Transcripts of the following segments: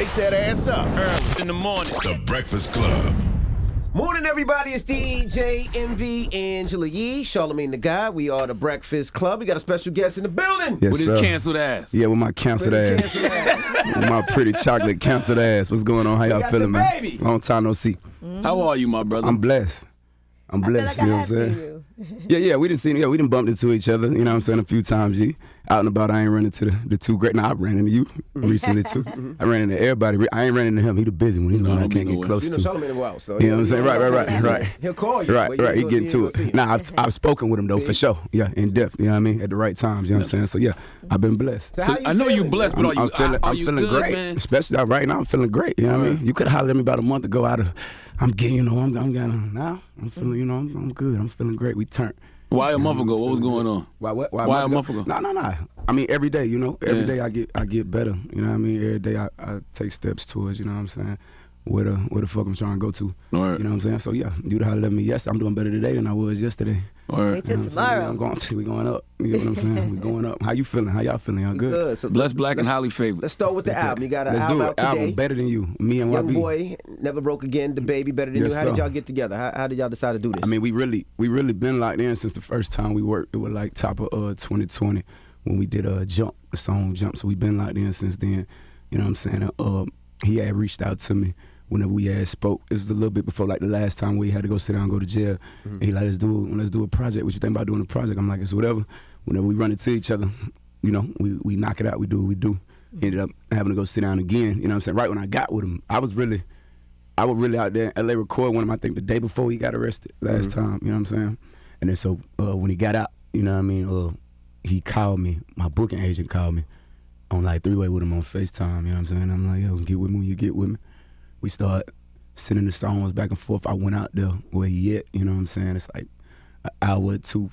wake that ass up. In the morning. The Breakfast Club. Morning, everybody. It's DJ MV, Angela Yee, Charlamagne the Guy. We are the Breakfast Club. We got a special guest in the building. Yes, with sir. his canceled ass. Yeah, with my canceled ass. With my pretty chocolate canceled ass. What's going on? How y'all feeling, man? DaBaby. Long time no see. How are you, my brother? I'm blessed. I'm blessed, you know what I'm saying? Yeah, we done bumped into each other, you know what I'm saying, a few times, G. Out and about, I ain't run into the two great. Nah, I ran into you recently, too. I ran into everybody. I ain't ran into him. He the busy one. He know I can't get close to. You know Charlamagne well, so. You know what I'm saying? Right. He'll call you. Right. He getting to it. Nah, I've spoken with him, though, for sure. Yeah, in depth, you know what I mean? At the right times, you know what I'm saying? So, yeah, I've been blessed. So I know you blessed, but I'm you feeling good, great. man? Especially right now, I'm feeling great, you know what I mean? You could have hollered at me about a month ago I'm getting, you know, I'm getting now. I'm feeling, you know, I'm good. I'm feeling great. We turned. Why a month ago? What was going on? Why a month ago? No. I mean, every day, you know, every day I get better. You know what I mean? Every day I take steps towards, you know what I'm saying, where the fuck I'm trying to go to. Right. You know what I'm saying? So yeah, you'd hollered at me. Yes, I'm doing better today than I was yesterday. Right. Wait till tomorrow. We going up. You know what I'm saying? We going up. How you feeling? How y'all feeling? Y'all good? So Blessed, black, and highly favored. Let's start with the album. You got an Let's album do out it. today. Album Better Than You. Me and Young YB. Boy, Never Broke Again, DaBaby, Better Than Yes, You. How did sir. y'all get together? How did y'all decide to do this? I mean, we really been locked in since the first time we worked. It was like top of 2020 when we did the song Jump. So we been locked in since then. You know what I'm saying? He had reached out to me whenever we had spoke. It was a little bit before like the last time we had to go sit down and go to jail. And he like, let's do a project. What you think about doing a project? I'm like, it's whatever. Whenever we run into each other, you know, we knock it out. We do what we do. Ended up having to go sit down again. You know what I'm saying? Right when I got with him, I was really out there in LA record one of them, I think the day before he got arrested last time, you know what I'm saying? And then so when he got out, you know what I mean, he called me, my booking agent called me on like three-way with him on FaceTime, you know what I'm saying? I'm like, yo, get with me when you get with me. We start sending the songs back and forth. I went out there where he at, you know what I'm saying? It's like an hour or two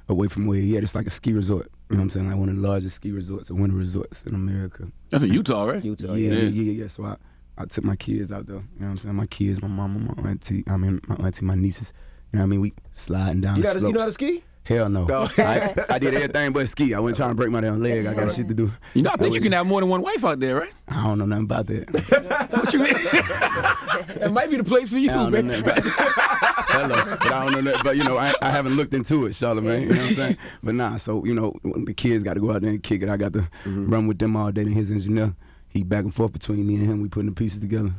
away from where he at. It's like a ski resort, you know what I'm saying? Like one of the largest ski resorts or winter resorts in America. That's in Utah, right? Utah, Yeah. So I took my kids out there, you know what I'm saying? My kids, my mama, my auntie, my nieces. You know what I mean? We sliding down the slopes. You know how to ski? Hell no. I did everything but ski. I wasn't trying to break my damn leg. I got shit to do. You know, I think you can have more than one wife out there, right? I don't know nothing about that. What you mean? It might be the place for you, I don't know man. nothing about Hello. But I don't know nothing. But, you know, I haven't looked into it, Charlamagne. You know what I'm saying? But nah, so, you know, when the kids got to go out there and kick it. I got to run with them all day. And his engineer, he back and forth between me and him. We putting the pieces together.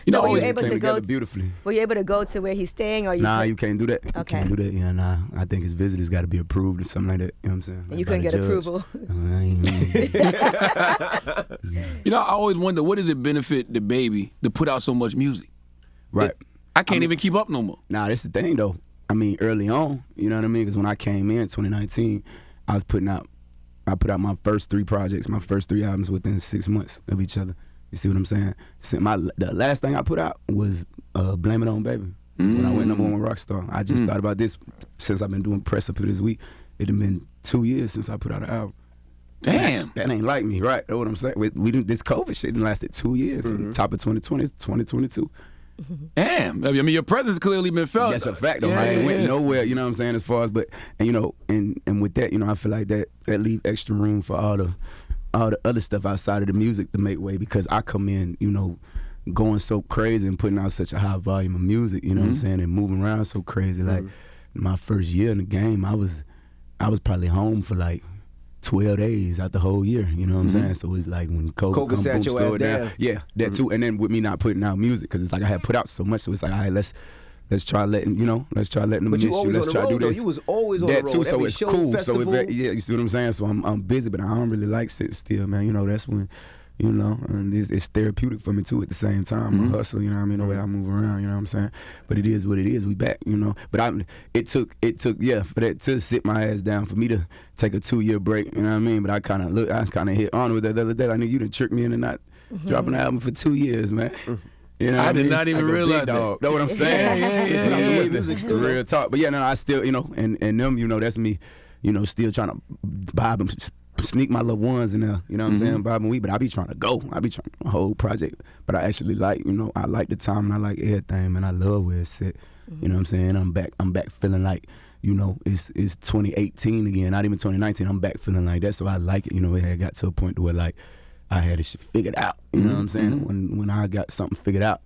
You know, So were you It able came to together go? beautifully. Were you able to go to where he's staying, or you? Nah, you can't do that. You Okay. can't do that. Yeah, nah. I think his visitors got to be approved or something like that. You know what I'm saying? And you Like by couldn't the get judge. approval. You know, I always wonder, what does it benefit DaBaby to put out so much music? Right. I can't even keep up no more. Nah, that's the thing though. I mean, early on, you know what I mean? Because when I came in 2019, I put out my first 3 projects, my first 3 albums within 6 months of each other. You see what I'm saying? The last thing I put out was Blame It On Baby. When I went #1 Rockstar. I just thought about this since I've been doing press up here this week. It had been 2 years since I put out an album. Damn. That ain't like me, right? That's what I'm saying. This COVID shit done lasted 2 years. Top of 2020, 2022. Damn. I mean, your presence clearly been felt. That's a fact, though. I ain't went nowhere, you know what I'm saying, as far as, and you know, and with that, you know, I feel like that leave extra room for all the other stuff outside of the music to make way, because I come in, you know, going so crazy and putting out such a high volume of music, you know what I'm saying, and moving around so crazy. Like my first year in the game, I was probably home for like 12 days out the whole year, you know what I'm saying? So it's like when COVID come, sat boom, your slow ass it down. down. Yeah, that too. And then with me not putting out music, because it's like I had put out so much, so it's like, all right, let's try letting them But miss you you. always Let's on the try to road, do though. this. You was always on That the road. too, so Every it's show, cool. festival. So yeah, you see what I'm saying? So I'm busy, but I don't really like sitting still, man. You know, that's when, you know, and it's therapeutic for me too at the same time. I hustle, you know what I mean, the way I move around, you know what I'm saying? But it is what it is. We back, you know. But it took for that to sit my ass down, for me to take a 2-year break, you know what I mean? But I kind of hit on with that the other day. I knew you done tricked me into not dropping an album for 2 years, man. You know I did mean? not even Like a big realize dog. Know what I'm saying? Yeah. Music still real talk. But yeah, no, I still, you know, and them, you know, that's me, you know, still trying to vibe and sneak my little ones in there, you know what I'm saying, vibing weed. But I be trying to go. I be trying a whole project. But I actually like, you know, I like the time and I like everything, man. I love where it's at. You know what I'm saying? I'm back feeling like, you know, it's 2018 again, not even 2019. I'm back feeling like that. So I like it. You know, it had got to a point to where like, I had this shit figured out. You know what I'm saying? When I got something figured out,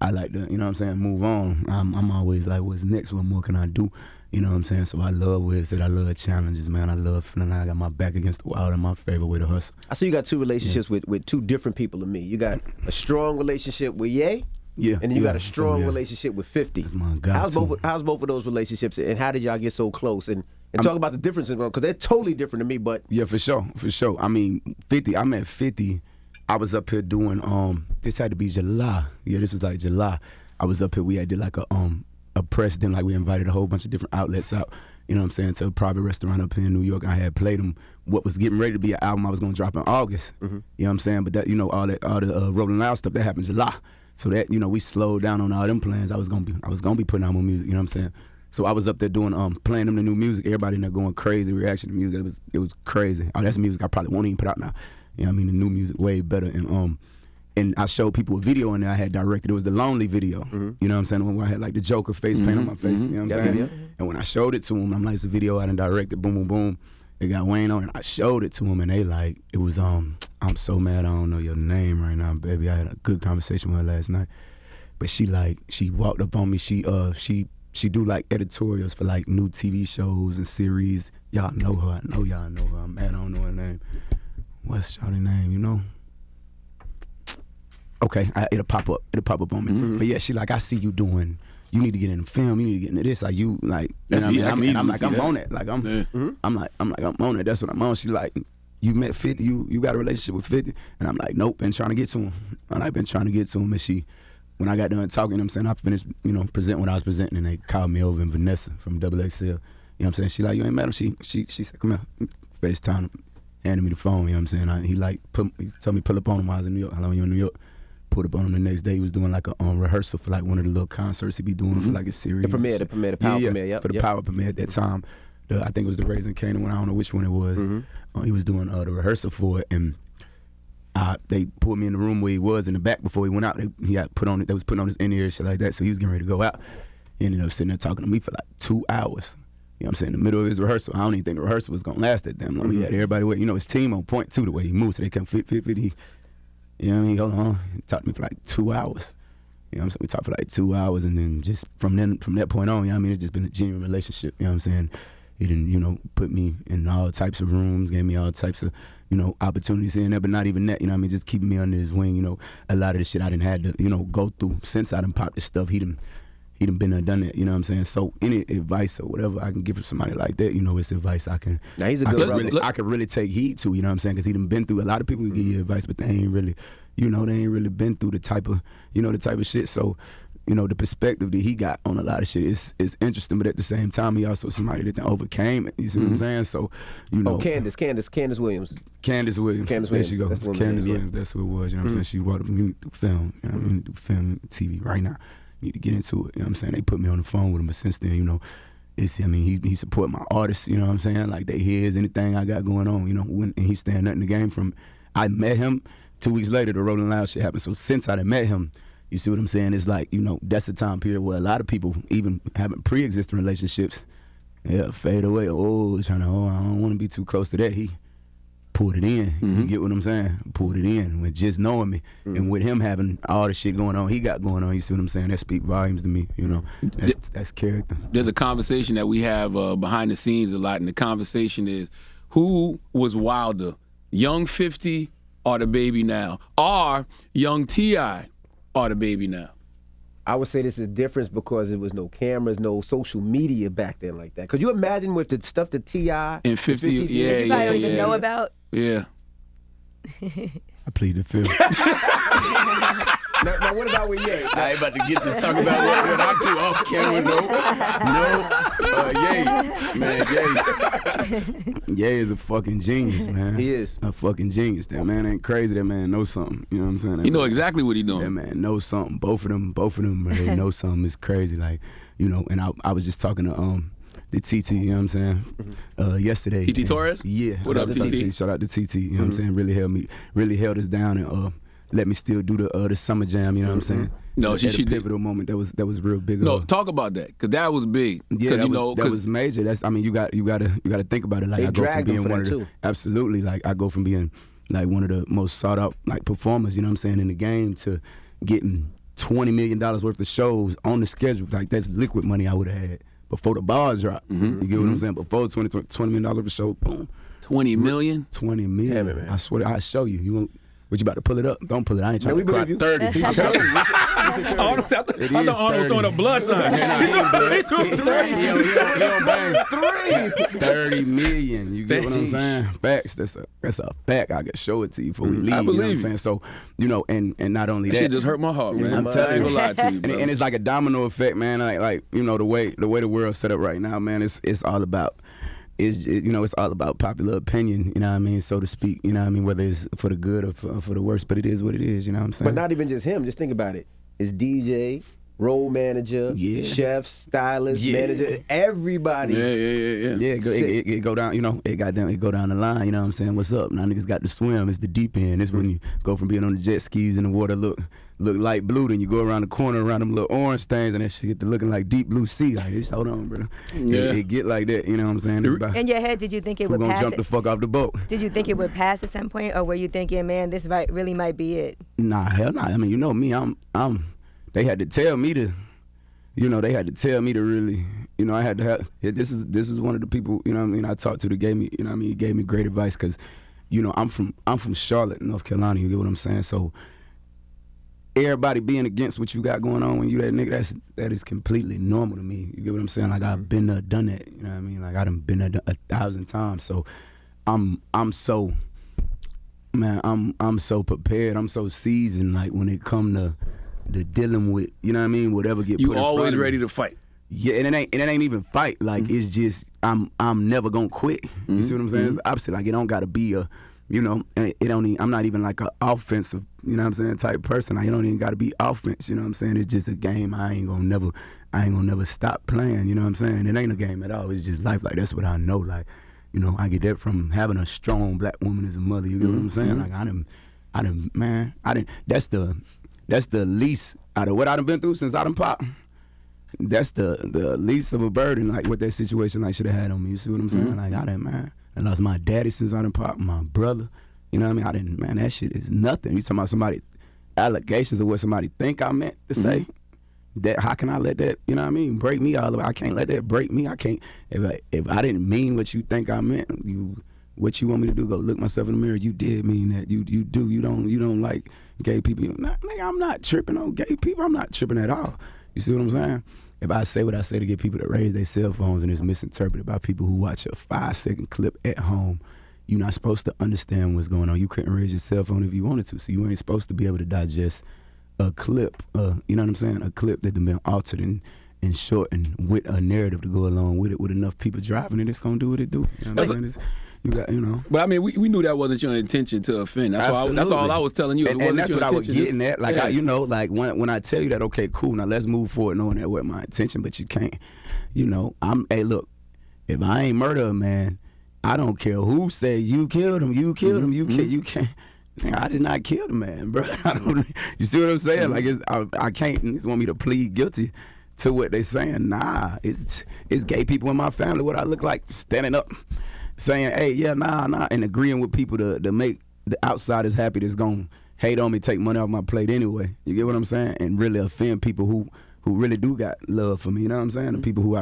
I like to, you know what I'm saying, move on. I'm always like, what's next? What more can I do? You know what I'm saying? So I love ways that I love challenges, man. I love feeling like I got my back against the wall and my favorite way to hustle. I see you got two relationships with two different people to me. You got a strong relationship with Ye. Yeah. And then you got a strong relationship with 50. That's my guy, how's both of those relationships, and how did y'all get so close? And talk about the differences, because they're totally different to me. But yeah, for sure. I mean, 50. I met 50. I was up here doing this had to be July. Yeah, this was like July. I was up here. We had did like a press. Then like we invited a whole bunch of different outlets out. You know what I'm saying, to a private restaurant up here in New York. I had played them what was getting ready to be an album I was gonna drop in August. You know what I'm saying? But that, you know, all the Rolling Loud stuff that happened July. So that, you know, we slowed down on all them plans. I was gonna be putting out more music. You know what I'm saying? So I was up there doing playing them the new music. Everybody in there going crazy. Reaction to music. It was crazy. Oh, that's music I probably won't even put out now. You know what I mean? The new music way better. And I showed people a video in there I had directed. It was the Lonely video. You know what I'm saying? When I had like the Joker face paint on my face. You know what I'm saying? Yeah. And when I showed it to them, I'm like, it's a video I done directed. Boom, boom, boom. They got Wayne on it. I showed it to them, and they like, it was I'm so mad I don't know your name right now, baby. I had a good conversation with her last night. But she walked up on me. She do like editorials for like new TV shows and series. Y'all know her. I know y'all know her. I'm mad I don't know her name. What's Shawty's name, you know? Okay, it'll pop up. It'll pop up on me. But yeah, she like, I see you doing. You need to get in the film. You need to get into this. Like you, like, you know what I mean? I'm like, I'm on it. Like I'm on it. That's what I'm on. She like, you met 50. You got a relationship with 50, and I'm like, nope. Been trying to get to him. And I've been trying to get to him. And she, when I got done talking, you know what I'm saying, I finished, you know, presenting what I was presenting, and they called me over, and Vanessa from XXL. You know what I'm saying? She like, you ain't met him. She said, come here, FaceTime, handed me the phone. You know what I'm saying? He told me pull up on him while I was in New York. How long you in New York? Put up on him the next day. He was doing like a rehearsal for like one of the little concerts he be doing for like a series. The premiere, the Power premiere, yep. For the Power premiere at that time. I think it was the Raising Canaan one. I don't know which one it was. He was doing the rehearsal for it, and they pulled me in the room where he was in the back before he went out. They was putting on his in-ear shit like that, so he was getting ready to go out. He ended up sitting there talking to me for like 2 hours. You know what I'm saying? In the middle of his rehearsal. I don't even think the rehearsal was gonna last that damn long. He had everybody wait. You know, his team on point too, the way he moves, so they come fit. You know what I mean? Hold on. He talked to me for like 2 hours. You know what I'm saying? We talked for like 2 hours, and then just from that point on, you know what I mean? It's just been a genuine relationship. You know what I'm saying? He didn't, you know, put me in all types of rooms, gave me all types of, you know, opportunities here and there, but not even that, you know what I mean? Just keeping me under his wing, you know. A lot of the shit I done had to, you know, go through since I done popped this stuff. He done been there, done that, you know what I'm saying? So any advice or whatever I can give somebody like that, you know, it's advice I can. Now he's a good brother. I can really take heed to, you know what I'm saying? Because he done been through, a lot of people can give you advice, but they ain't really been through the type of shit. So, you know, the perspective that he got on a lot of shit is interesting, but at the same time, he also somebody that overcame it. You see what I'm saying? So, you know. Oh, Candace Williams. Candace Williams. There she goes. Candace Williams, that's who it was. You know what I'm saying? She brought up me through film. You know what I mean? Through film, TV right now. Need to get into it. You know what I'm saying? They put me on the phone with him, but since then, you know, he support my artists, you know what I'm saying? Like they hears anything I got going on, you know, and he's staying nothing the game from. I met him 2 weeks later, the Rolling Loud shit happened. So since I done met him, you see what I'm saying? It's like, you know, that's a time period where a lot of people, even having pre-existing relationships, fade away. I don't want to be too close to that. He pulled it in. You get what I'm saying? Pulled it in with just knowing me. And with him having all the shit going on he got going on, you see what I'm saying? That speak volumes to me, you know. That's character. There's a conversation that we have behind the scenes a lot, and the conversation is, who was wilder, Young 50 or DaBaby now? Or Young T.I. or DaBaby now? I would say this is different because there was no cameras, no social media back then like that. Could you imagine with the stuff that T.I. and 50, you probably don't even know about? Yeah. I plead the fifth. Now what about with Ye? I ain't about to get to talk about what I do off camera. No. Ye is a fucking genius, man. He is. A fucking genius. That man ain't crazy. That man knows something. You know what I'm saying? He know exactly what he doing. That man knows something. Both of them, they know something. It's crazy. Like, you know, and I was just talking to the TT, you know what I'm saying? Yesterday. TT Torres? Yeah. What up, TT? Shout out to TT, you know what I'm saying? Really held us down and let me still do the summer jam, you know what I'm saying? No, she pivotal moment that was real big. No, talk about that, because that was big. Yeah, that was major. That's, I mean, you got to think about it. Like, I go from being one of the, absolutely, like I go from being like one of the most sought out like performers, you know what I'm saying, in the game, to getting $20 million worth of shows on the schedule. Like, that's liquid money I would have had before the bars dropped. You get what I'm saying? Before $20 million worth of show, boom. 20 million? 20 million. Damn it, man. I swear, I'll show you. You won't. But you about to pull it up? Don't pull it. I ain't trying we to cry. believe you. 30. I thought It Arnold is was throwing a 30. blood sign. He don't bang. 30 million. You get what I'm saying? Facts. That's a fact. I can show it to you before we leave. I You know what I'm believe saying? So, and not only That that. shit just hurt my heart, man. I'm I telling ain't gonna you. lie to you, bro. And it's like a domino effect, man. Like the way the world's set up right now, man. It's all about. It's all about popular opinion, you know what I mean, so to speak, you know what I mean, whether it's for the good or for the worse, but it is what it is, you know what I'm saying? But not even just him. Just think about it. It's DJ, role manager, chef, stylist, manager, everybody. Yeah. Yeah, it go down, it go down the line, you know what I'm saying? What's up? Now niggas got to swim. It's the deep end. It's when you go from being on the jet skis and the water look light blue, then you go around the corner around them little orange things and that shit get to looking like deep blue sea. Like, this, hold on, bro. Yeah. It get like that, you know what I'm saying? It's about In your head, did you think it who would gonna pass? jump the fuck off the boat. Did you think it would pass at some point, or were you thinking, man, this really might be it? Nah, hell nah. I mean, you know me, I'm they had to tell me to really, I had to have, this is one of the people, you know what I mean, I talked to that gave me, he gave me great advice, because, I'm from Charlotte, North Carolina, you get what I'm saying? So everybody being against what you got going on when you that nigga, that is completely normal to me. You get what I'm saying? Like, I've been there, done that. You know what I mean? Like, I done been there 1,000 times. So I'm so prepared. I'm so seasoned. Like, when it come to dealing with, you know what I mean, whatever get put in front of me. You always ready to fight. Yeah, and it ain't even fight. Like, it's just I'm never gonna quit. You see what I'm saying? It's the opposite. Like, it don't gotta be a. I'm not even like an offensive, you know what I'm saying, type person. Like, it don't even got to be offense, you know what I'm saying? It's just a game. I ain't gonna never stop playing, you know what I'm saying? It ain't a game at all. It's just life. Like, that's what I know. Like, I get that from having a strong black woman as a mother. You get what I'm saying? Like, that's the least out of what I done been through since I done popped. That's the least of a burden, like, what that situation like should have had on me. You see what I'm saying? Like, I lost my daddy since I done popped, my brother. You know what I mean? That shit is nothing. You talking about somebody, allegations of what somebody think I meant to say. That, how can I let that, you know what I mean, break me all the way? I can't let that break me. I can't, if I didn't mean what you think I meant, what you want me to do, go look myself in the mirror, you did mean that. You don't like gay people. Nigga, I'm not tripping on gay people. I'm not tripping at all. You see what I'm saying? If I say what I say to get people to raise their cell phones and it's misinterpreted by people who watch a 5-second clip at home, you're not supposed to understand what's going on. You couldn't raise your cell phone if you wanted to, so you ain't supposed to be able to digest a clip, you know what I'm saying? A clip that has been altered and shortened with a narrative to go along with it, with enough people driving it, it's going to do what it do. You know what I'm saying? You got, But I mean, we knew that wasn't your intention to offend. That's all I was telling you. And that's what I was getting at. Like, like when I tell you that, okay, cool, now let's move forward knowing that wasn't my intention, but you can't, hey, look, if I ain't murder a man, I don't care who say you killed him, you can't. I did not kill the man, bro. You see what I'm saying? Like, I can't. They just want me to plead guilty to what they saying. Nah, it's gay people in my family. What I look like standing up, saying, hey, yeah, nah, and agreeing with people to make the outsiders happy that's gonna hate on me, take money off my plate anyway. You get what I'm saying? And really offend people who really do got love for me. You know what I'm saying? The people who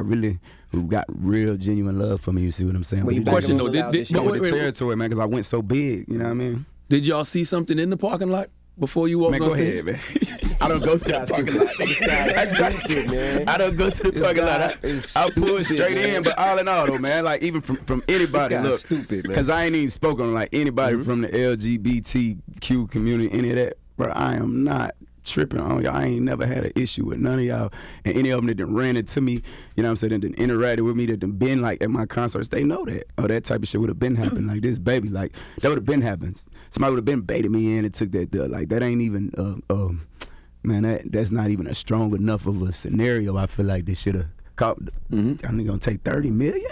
got real genuine love for me. You see what I'm saying? Well, question though, with the territory, man, because I went so big. You know what I mean? Did y'all see something in the parking lot before you walked on stage? Man, go ahead, man. I don't go to the parking lot. I don't go to the parking lot. I pull straight in, but all in all, though, man, like, even from anybody, look, stupid, man. Because I ain't even spoken on, like, anybody from the LGBTQ community, any of that, bro. I am not tripping on y'all. I ain't never had an issue with none of y'all, and any of them that done ran into me, you know what I'm saying, that done interacted with me, that done been like at my concerts, they know that. Oh, that type of shit would have been happening. Like, this baby, like, that would have been happening. Somebody would have been baiting me in and took that deal. Like, that ain't even man, that's not even a strong enough of a scenario. I feel like they should have caught. Y'all nigga gonna take 30 million?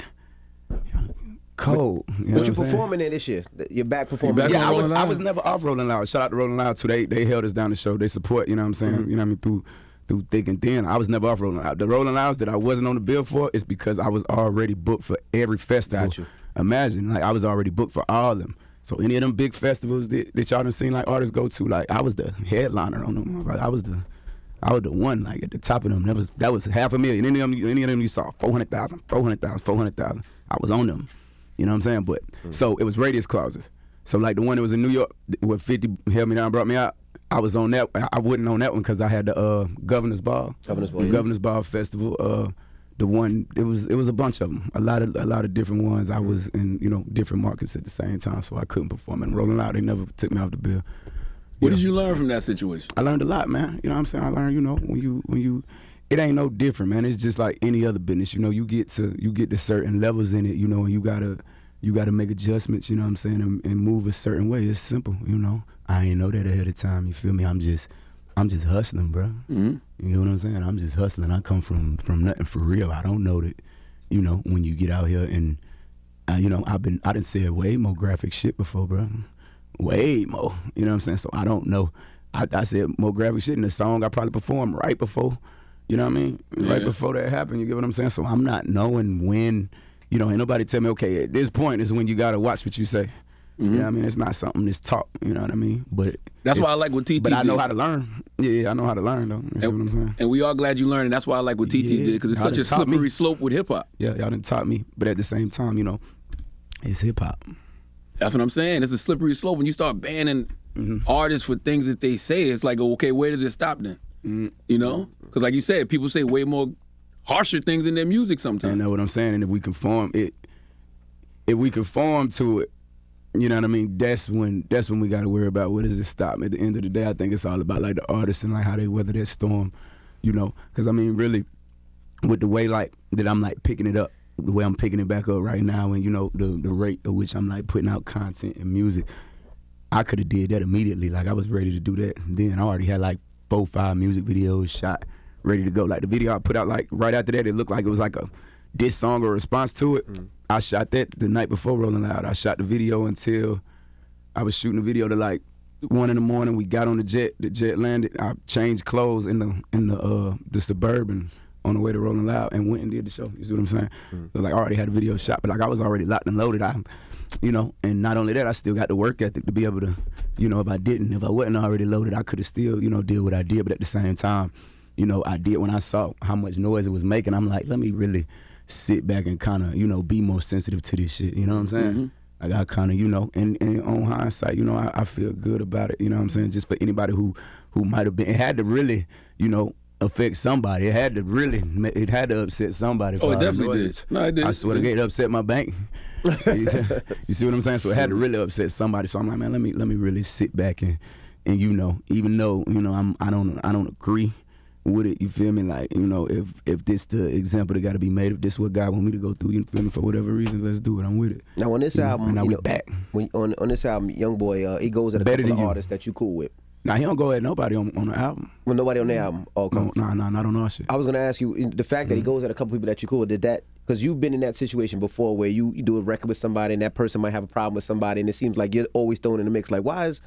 Cold. What you performing in this year? You're back performing. Yeah, I was never off Rolling Loud. Shout out to Rolling Loud too. They held us down the show. They support, you know what I'm saying? You know what I mean? Through thick and thin. I was never off Rolling Loud. The Rolling Louds that I wasn't on the bill for is because I was already booked for every festival. Got you. Imagine, like, I was already booked for all of them. So any of them big festivals that y'all done seen like artists go to, like I was the headliner on them. I was the one like at the top of them. That was $500,000. Any of them you saw 400,000. I was on them. You know what I'm saying? But so it was radius clauses. So like the one that was in New York where 50 held me down, brought me out. I was on that. I wasn't on that one because I had the Governor's Ball. Governor's Ball Festival. The one it was a bunch of them. A lot of different ones. I was in different markets at the same time, so I couldn't perform. And Rolling Loud, they never took me off the bill. What did you learn from that situation? I learned a lot, man. You know what I'm saying? I learned, when you it ain't no different, man. It's just like any other business. You get to certain levels in it, and you gotta make adjustments, you know what I'm saying, and move a certain way. It's simple, I ain't know that ahead of time, you feel me? I'm just hustling, bro. Mm-hmm. You know what I'm saying? I'm just hustling. I come from nothing for real. I don't know that, when you get out here and, I done said way more graphic shit before, bro. Way more. You know what I'm saying? So I don't know. I said more graphic shit in the song I probably performed right before, you know what I mean? Yeah. Right before that happened, you get what I'm saying? So I'm not knowing when, ain't nobody tell me, okay, at this point is when you gotta watch what you say. Mm-hmm. You know what I mean? It's not something that's taught, you know what I mean? But that's why I like what TT But I did. know how to learn. Yeah, I know how to learn, though. You see what I'm saying? And we all glad you learned, and that's why I like what TT did, because it's such a slippery slope with hip-hop. Yeah, y'all done taught me. But at the same time, it's hip-hop. That's what I'm saying. It's a slippery slope. When you start banning artists for things that they say, it's like, okay, where does it stop then? Mm-hmm. Because like you said, people say way more harsher things in their music sometimes. I know what I'm saying. And if we conform to it, you know what I mean? That's when we got to worry about where does it stop. At the end of the day, I think it's all about like the artists and like how they weather that storm, Because I mean, really, with the way like that I'm like picking it up, the way I'm picking it back up right now, and the rate at which I'm like putting out content and music, I could have did that immediately. Like I was ready to do that. Then I already had like 4-5 music videos shot, ready to go. Like the video I put out like right after that, it looked like it was like a diss song or response to it. I shot that the night before Rolling Loud. I shot the video until I was shooting the video to like 1 a.m. We got on the jet. The jet landed. I changed clothes in the Suburban on the way to Rolling Loud and went and did the show. You see what I'm saying? So like I already had a video shot, but like I was already locked and loaded. And not only that, I still got the work ethic to be able to, if I wasn't already loaded, I could have still, did what I did. But at the same time, I did when I saw how much noise it was making. I'm like, let me really sit back and kind of, be more sensitive to this shit. You know what I'm saying? Mm-hmm. Like I kind of, and on hindsight, I feel good about it. You know what I'm saying? Just for anybody who might have been, it had to really, affect somebody. It had to upset somebody. Oh, it definitely did. No, it did. I swear to God, it upset my bank. You see what I'm saying? So it had to really upset somebody. So I'm like, man, let me really sit back and even though I don't agree with it. You feel me? Like if this the example that got to be made, if this what God want me to go through, you feel me? For whatever reason, let's do it. I'm with it. Now on this album, and now we back. On this album, Youngboy, he goes at a couple of artists that you cool with. Nah, he don't go at nobody on the album. Well, nobody on the album. Okay. No, not on our shit. I was gonna ask you the fact that he goes at a couple people that you cool with. Did that? Because you've been in that situation before where you do a record with somebody and that person might have a problem with somebody, and it seems like you're always thrown in the mix. Like, why is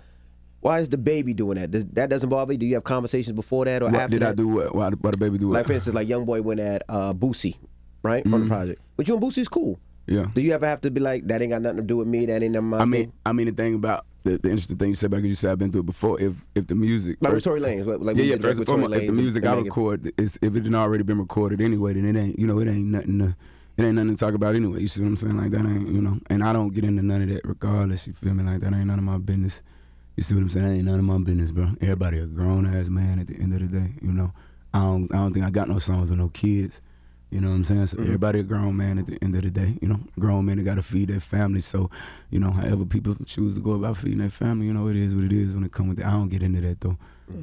DaBaby doing that? That doesn't bother you? Do you have conversations before that or after that? I do what? Why DaBaby do what? Like, for instance, like Youngboy went at Boosie, right, on the project. But you and Boosie's cool. Yeah. Do you ever have to be like, that ain't got nothing to do with me, that ain't my thing? I mean, the thing about the interesting thing you said, because you said I've been through it before. If the music, like Tory Lanez, like first and foremost, if the music I record if it had already been recorded anyway, then it ain't nothing to talk about anyway. You see what I'm saying? Like that ain't and I don't get into none of that regardless. You feel me? Like that ain't none of my business. You see what I'm saying? That ain't none of my business, bro. Everybody a grown ass man at the end of the day. I don't think I got no songs with no kids. You know what I'm saying? So everybody a grown man at the end of the day. Grown men that got to feed their family. So, however people choose to go about feeding their family, it is what it is when it comes with that. I don't get into that though. I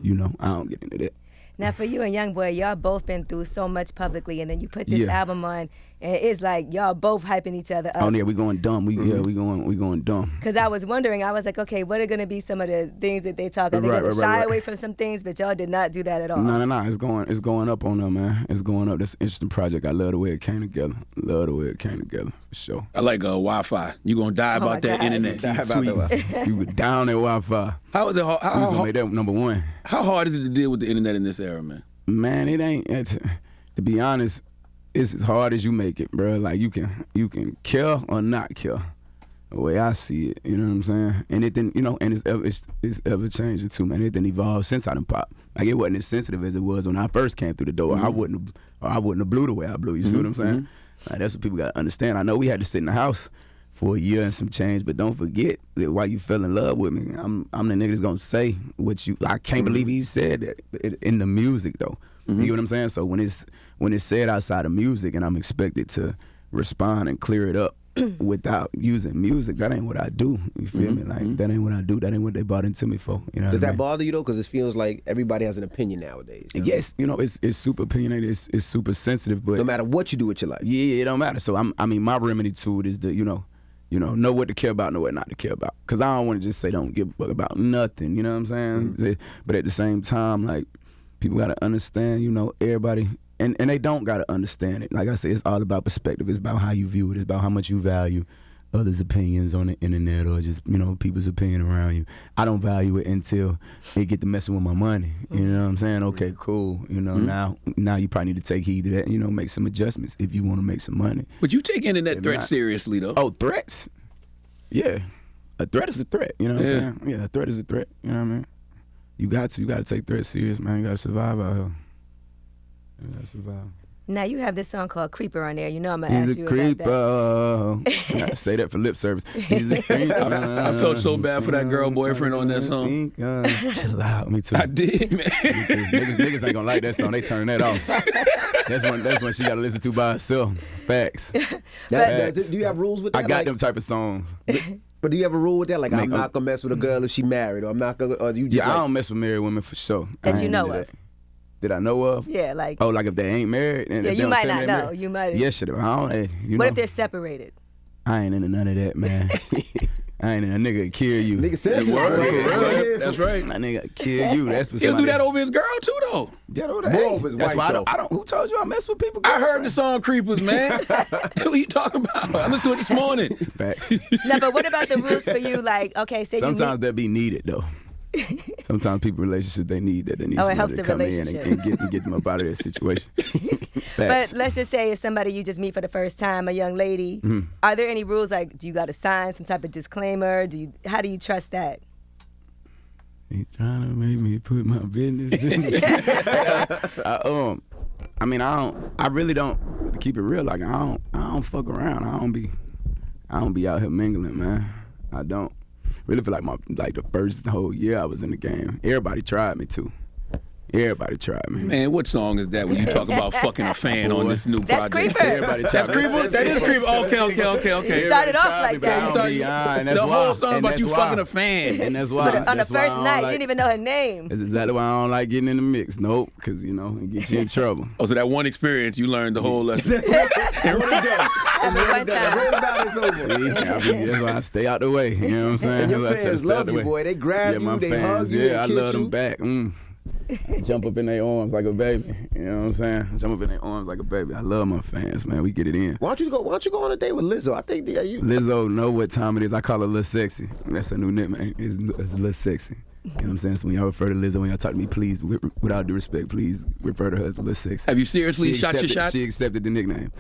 don't get into that. Now, for you and Youngboy, y'all both been through so much publicly, and then you put this album on, and it's like y'all both hyping each other up. Oh yeah, we going dumb. We going dumb. Because I was wondering, I was like, okay, what are going to be some of the things that they talk? Are they going to shy away from some things? But y'all did not do that at all. No. It's going up on them, man. It's going up. That's an interesting project. I love the way it came together. For sure. I like Wi-Fi. You gonna die about that internet? You were down at Wi-Fi. How is it? Who's gonna make that number one? How hard is it to deal with the internet in this era, man? Man, it ain't. To be honest, it's as hard as you make it, bro. Like you can kill or not kill. The way I see it, you know what I'm saying? And it didn't, and it's ever changing too, man. It didn't evolve since I done popped. Like, it wasn't as sensitive as it was when I first came through the door. I wouldn't have blew the way I blew. You see what I'm saying? Like, that's what people got to understand. I know we had to sit in the house for a year and some change, but don't forget that while you fell in love with me, I'm the nigga that's gonna say what you. I can't believe he said that in the music though. You know what I'm saying? So when it's said outside of music, and I'm expected to respond and clear it up without using music, that ain't what I do. You feel me? Like, that ain't what I do. That ain't what they bought into me for. You know? Does that bother you though? Because it feels like everybody has an opinion nowadays. You know? Yes, it's super opinionated. It's super sensitive. But no matter what you do with your life. Yeah, it don't matter. So my remedy to it is to know what to care about, know what not to care about. Because I don't want to just say don't give a fuck about nothing. You know what I'm saying? But at the same time, like, people got to understand. Everybody. And they don't gotta understand it. Like I said, it's all about perspective. It's about how you view it. It's about how much you value others' opinions on the internet or just people's opinion around you. I don't value it until they get to messing with my money. You know what I'm saying? Okay, cool. Now you probably need to take heed to that. Make some adjustments if you want to make some money. But you take internet threats seriously though. Oh, threats? Yeah, a threat is a threat. You know what I'm saying? Yeah, a threat is a threat. You know what I mean? You got to take threats serious, man. You got to survive out here. Now you have this song called Creeper on there. I'm gonna ask you creeper. about that. I say that for lip service. He's a creeper. I felt so bad for that girl boyfriend on that song. Chill out, me too. I did, man. Me too. Niggas ain't gonna like that song. They turn that off. That's one she gotta listen to by herself. Facts. Do you have rules with that? I got them type of songs. But do you have a rule with that? Like, I'm not gonna mess with a girl if she married, or I'm not gonna. Or you just I don't mess with married women for sure. That you know of. That I know of? Yeah, like. Oh, like if they ain't married? And you might not know. You might. Yeah, shit. What if they're separated? I ain't into none of that, man. I ain't into a nigga kill you. Nigga says That's right. My nigga kill you. That's what he'll do that over his girl too, though. Yeah, that's why I don't. Who told you I mess with people? I heard the song "Creepers," man. What are you talking about? I listened to it this morning. Facts. No, but what about the rules for you? Like, okay, say sometimes that be needed though. Sometimes people relationships they need somebody to come in and get them up out of their situation. But let's just say it's somebody you just meet for the first time, a young lady. Are there any rules? Like, do you got to sign some type of disclaimer? How do you trust that? He trying to make me put my business in. I really don't, to keep it real. Like, I don't fuck around. I don't be out here mingling, man. I don't. Really feel like the first whole year I was in the game, everybody tried me too. Everybody tried me. Man, what song is that when you talk about fucking a fan on this new project? Creeper. Everybody tried That's Creeper? That is Creeper. Okay. You started off like that. The whole song about you fucking a fan. And that's why. But on the first night, you didn't even know her name. That's exactly why I don't like getting in the mix. Nope, because, it get you in trouble. Oh, so that one experience, you learned the whole lesson. One time. See, that's why I stay out the way. You know what I'm saying? And your fans love you, boy. They grab you, they hug you, I love them back. Jump up in their arms like a baby. You know what I'm saying? Jump up in their arms like a baby. I love my fans, man. We get it in. Why don't you go on a date with Lizzo? I think Lizzo know what time it is. I call her Lil Sexy. That's a new nickname. It's Lil Sexy. You know what I'm saying? So when y'all refer to Lizzo, when y'all talk to me, please, without due respect, please refer to her as Lil Sexy. Have you seriously shot your shot? She accepted the nickname.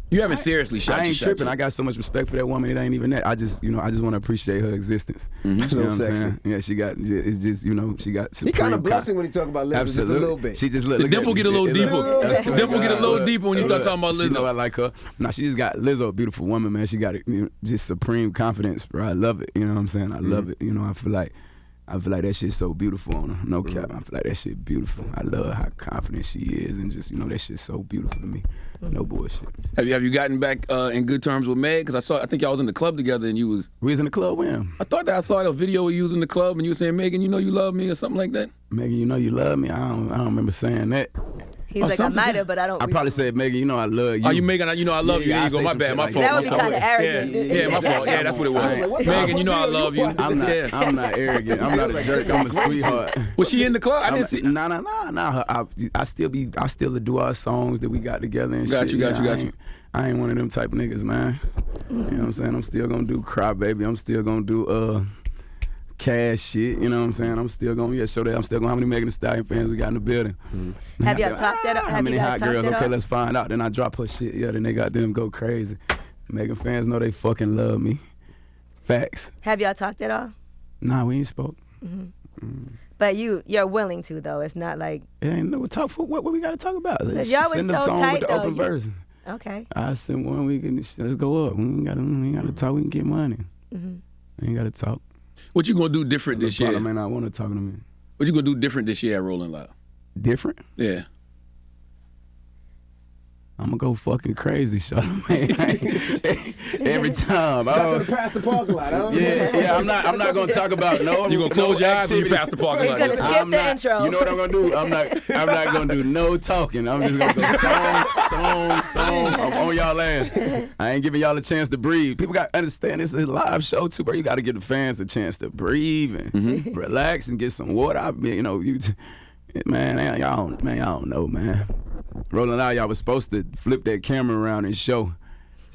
You haven't seriously shot your shot. I ain't tripping. I got so much respect for that woman. It ain't even that. I just want to appreciate her existence. You know what I'm saying? Yeah, she got. It's just she got. He kind of blushing when he talk about Lizzo. Absolutely. Just a little bit. She just look. The dimple get a little deeper. The dimple get a little deeper when you start talking about Lizzo. She know I like her. Nah, she just got Lizzo, a beautiful woman, man. She got just supreme confidence, bro. I love it. You know what I'm saying? I love it. I feel like that shit's so beautiful on her. No cap. I feel like that shit beautiful. I love how confident she is, and just that shit's so beautiful to me. No bullshit. Have you gotten back in good terms with Meg? Because I think y'all was in the club together, and you was. We was in the club with him. I saw a video of you was in the club, and you were saying, "Megan, you know you love me," or something like that. Megan, you know you love me. I don't remember saying that. He's like, I might have, but I don't. I probably said, Megan, you know I love you. Oh, you Megan, you know I love you. There you go. My bad. My fault. That would be kind of arrogant. Yeah, my fault. Yeah, that's what it was. Megan, you know I love you. I'm not arrogant. I'm not a jerk. I'm a sweetheart. Was she in the club? I didn't see. Nah. I still do our songs that we got together and shit. Got you. I ain't one of them type of niggas, man. You know what I'm saying? I'm still gonna do Cry Baby. I'm still gonna do cash shit, you know what I'm saying? I'm still gonna show that. I'm still gonna how many Megan Thee Stallion fans we got in the building. Have y'all talked that up? How many hot girls? Okay, let's find out. Then I drop her shit. Yeah, then they got them go crazy. Megan fans know they fucking love me. Facts. Have y'all talked at all? Nah, we ain't spoke. But you're willing to though. It's not like It ain't no talk for what we gotta talk about. Let's y'all was send them so song tight with the though. open version. Okay. I send one week and let's go up. We ain't gotta talk. We can get money. We ain't gotta talk. What you gonna do different this year? I may not want to talk to me. What you gonna do different this year at Rolling Loud? Different? Yeah. I'm gonna go fucking crazy, Charlamagne. Every time. Past the parking lot. Yeah. I'm not gonna talk about no. You gonna close your eyes when you activities. pass the parking He's lot? gonna skip the intro. You know what I'm gonna do? I'm not gonna do no talking. I'm just gonna go song. I'm on y'all ass. I ain't giving y'all a chance to breathe. People gotta understand this is a live show too, bro. You gotta give the fans a chance to breathe and relax and get some water. Man, y'all don't know, man. Rolling Out, y'all was supposed to flip that camera around and show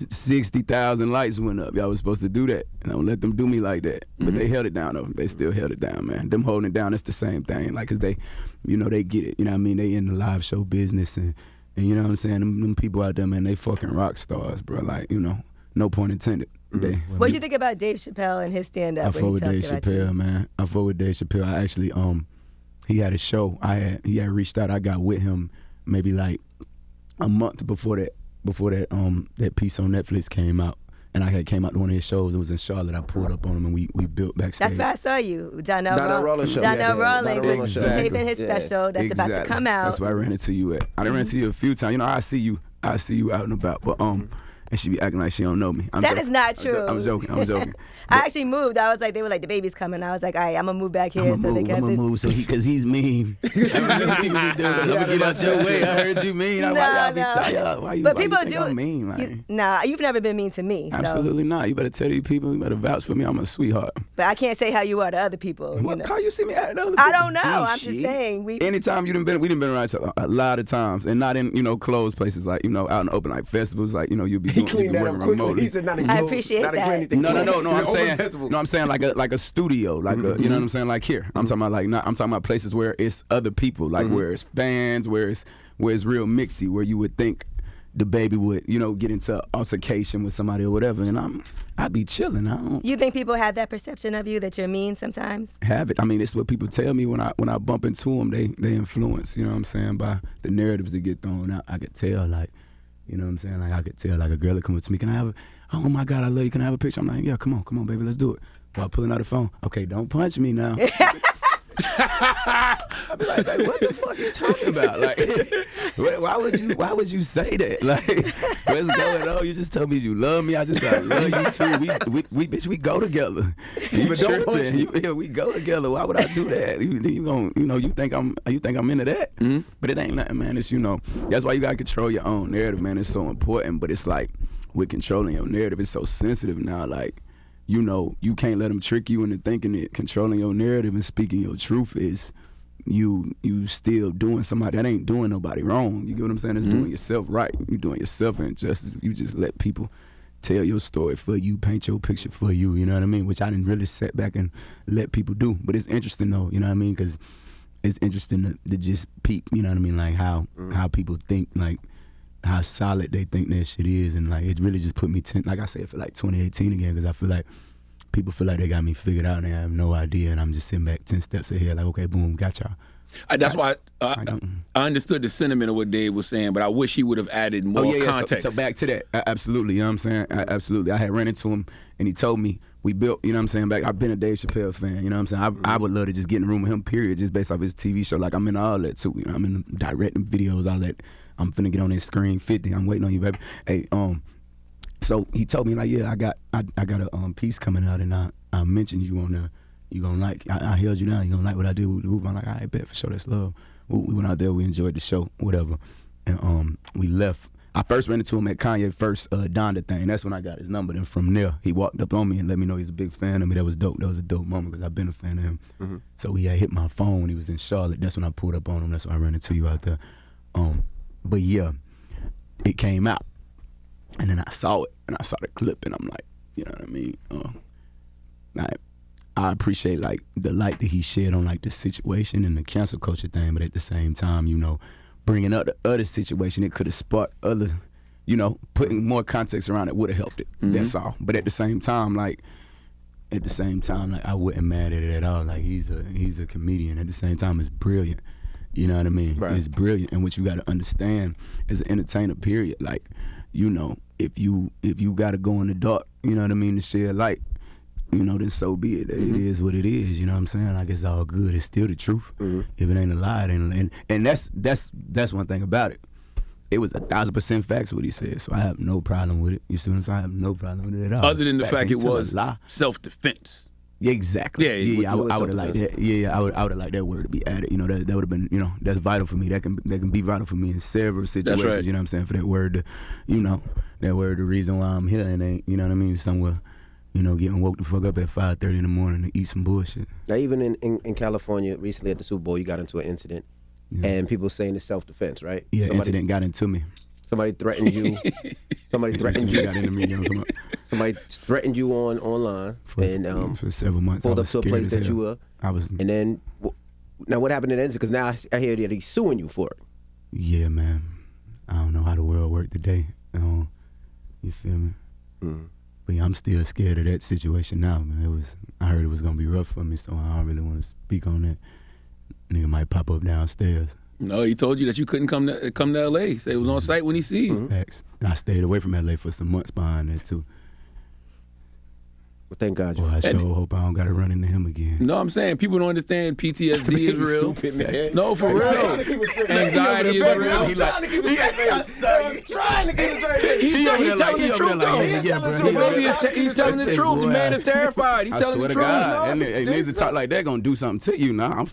60,000 lights went up. Y'all was supposed to do that. And don't let them do me like that. But they held it down, though. They still held it down, man. Them holding it down, it's the same thing. Like, 'cause they, they get it. You know what I mean? They in the live show business. And you know what I'm saying? Them people out there, man, they fucking rock stars, bro. Like, no ppoint intended. What do you think about Dave Chappelle and his stand-up? I fuck with Dave Chappelle, man. I fuck with Dave Chappelle. I actually, he had a show. He had reached out. I got with him maybe like a month before that piece on Netflix came out, and I had came out to one of his shows. It was in Charlotte. I pulled up on him and we built backstage. That's where I saw you, Donnell Rawlings show. Donnell Yeah, Rawlings Donnell was Rawlings show. taping his special that's about to come out. That's where I ran into you at. I done ran into you a few times. I see you out and about, but and she be acting like she don't know me. That is not true. I'm joking. I actually moved. I was like, they were like, DaBaby's coming. I was like, all right, I'm gonna move back here I'm so they can have gonna this. move because he's mean. I'm gonna get out your way. I heard you mean. Why you think I'm mean? Like, you've never been mean to me. So. Absolutely not. You better tell these people. You better vouch for me. I'm a sweetheart. But I can't say how you are to other people. How you see me at other people? I don't know. I'm just saying. Anytime we done been around a lot of times, and not in closed places like out in the open like festivals like you'll be doing. Clean that up quickly. He said not I appreciate that. No. I'm saying like a studio, like you know what I'm saying, like here. I'm talking about places where it's other people, like where it's fans, where it's real mixy, where you would think DaBaby would get into altercation with somebody or whatever, and I'd be chilling. I don't. You think people have that perception of you that you're mean sometimes? Have it. I mean, it's what people tell me when I bump into them. They influence. You know what I'm saying, by the narratives that get thrown out. I could tell like. You know what I'm saying? Like I could tell, like a girl that come up to me, can I have oh my God, I love you, can I have a picture? I'm like, yeah, come on, baby, let's do it. While pulling out the phone, okay, don't punch me now. I'd be like, what the fuck are you talking about? Like, why would you say that? Like, what's going on? You just told me you love me. I just said I love you too. We go together. You tripping? We go together. Why would I do that? You think I'm into that? Mm-hmm. But it ain't nothing, man. It's that's why you gotta control your own narrative, man. It's so important. But it's like with controlling your narrative, it's so sensitive now. Like. You can't let them trick you into thinking that controlling your narrative and speaking your truth is you still doing somebody that ain't doing nobody wrong. You get what I'm saying? It's doing yourself right. You doing yourself injustice. You just let people tell your story for you, paint your picture for you. You know what I mean? Which I didn't really sit back and let people do. But it's interesting though. You know what I mean? Because it's interesting to just peep. You know what I mean? Like how people think like. How solid they think that shit is, and like it really just put me like I said for like 2018 again, because I feel like people feel like they got me figured out and they have no idea, and I'm just sitting back 10 steps ahead, like okay, boom, got y'all. That's why I understood the sentiment of what Dave was saying, but I wish he would have added more context. So back to that, absolutely, you know what I'm saying? Absolutely, I had ran into him and he told me we built, you know what I'm saying, back, I've been a Dave Chappelle fan, you know what I'm saying? I would love to just get in the room with him, period, just based off his TV show, like I'm in all that too, I'm in directing videos, all that. I'm finna get on that screen 50. I'm waiting on you, baby. Hey, so he told me like, yeah, I got a piece coming out, and I mentioned you gonna like. I held you down. You gonna like what I did with the hoop? I'm like, I bet for sure. That's love. We went out there. We enjoyed the show, whatever, and we left. I first ran into him at Kanye first Donda thing. That's when I got his number. Then from there, he walked up on me and let me know he's a big fan of me. That was dope. That was a dope moment because I've been a fan of him. Mm-hmm. So he had hit my phone when he was in Charlotte. That's when I pulled up on him. That's when I ran into you out there. But yeah, it came out, and then I saw it, and I saw the clip, and I'm like, you know what I mean? I appreciate like the light that he shed on like the situation and the cancel culture thing, but at the same time, bringing up the other situation, it could have sparked other, putting more context around it would have helped it. Mm-hmm. That's all. But at the same time, like, at the same time, like I wasn't mad at it at all. Like he's a comedian. At the same time, it's brilliant. You know what I mean? Right. It's brilliant. And what you got to understand as an entertainer, period. Like, you know, if you got to go in the dark, you know what I mean, to shed light, you know, then so be it. It is what it is. You know what I'm saying? Like it's all good. It's still the truth. If it ain't a lie, it ain't. And that's one thing about it. It was 1,000% facts what he said, so I have no problem with it. You see what I'm saying? I have no problem with it at all. Other than the fact it was self-defense. Yeah, exactly. Yeah, I would have liked that. Yeah, I would have liked that word to be added. You know, that would have been, you know, that's vital for me. That can be vital for me in several situations. That's right. You know what I'm saying? For that word to, you know, that word the reason why I'm here and ain't, you know what I mean, somewhere, you know, getting woke the fuck up at 5:30 in the morning to eat some bullshit. Now, even in California, recently at the Super Bowl, you got into an incident, and people saying it's self-defense, right? Yeah, incident got into me. Somebody threatened you. Somebody threatened you. Got into me. You know, Somebody threatened you online for several months. Pulled up to a place that you were. And then, now what happened in the incident? Because now I hear that he's suing you for it. Yeah, man. I don't know how the world worked today. You feel me? But yeah, I'm still scared of that situation now, man. I heard it was gonna be rough for me, so I don't really want to speak on that. Nigga might pop up downstairs. No, he told you that you couldn't come to L.A. He said it was on site when he see you. Facts. I stayed away from L.A. for some months behind that too. Well, thank God. Well, I sure hope I don't gotta run into him again. No, I'm saying people don't understand PTSD is real. Stupid, man. No, for real. Anxiety is real. I'm trying to keep it He's telling the truth, though. He's telling the truth. The man is terrified. He's I telling swear the to truth. God, and niggas that talk like that gonna do something to you. Now,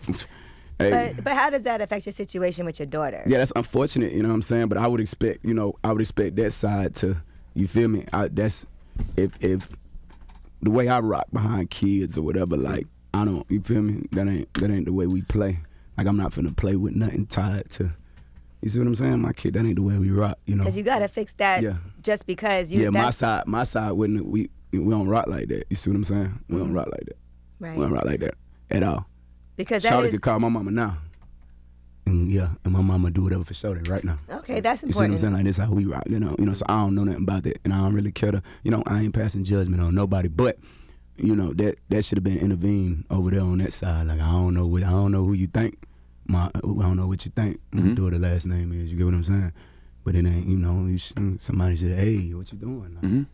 hey. But how does that affect your situation with your daughter? Yeah, that's unfortunate. You know what I'm saying? But I would expect, that side to, you feel me? That's if the way I rock behind kids or whatever, like I don't, you feel me? That ain't the way we play. Like I'm not finna play with nothing tied to. You see what I'm saying? My kid, that ain't the way we rock. You know? Because you gotta fix that. Yeah. Just because you. Yeah, my side wouldn't. We don't rock like that. You see what I'm saying? We don't rock like that. Right. We don't rock like that at all. Because that Shawty is. could call my mama now. And my mama do whatever for Shawty right now. Okay, that's important. You see what I'm saying? Like this how we rock, you know. So I don't know nothing about that, and I don't really care to, I ain't passing judgment on nobody. But, that should have been intervened over there on that side. Like I don't know who you think. I don't know what you think my daughter last name is. You get what I'm saying? But it ain't, somebody should, hey, what you doing? Like,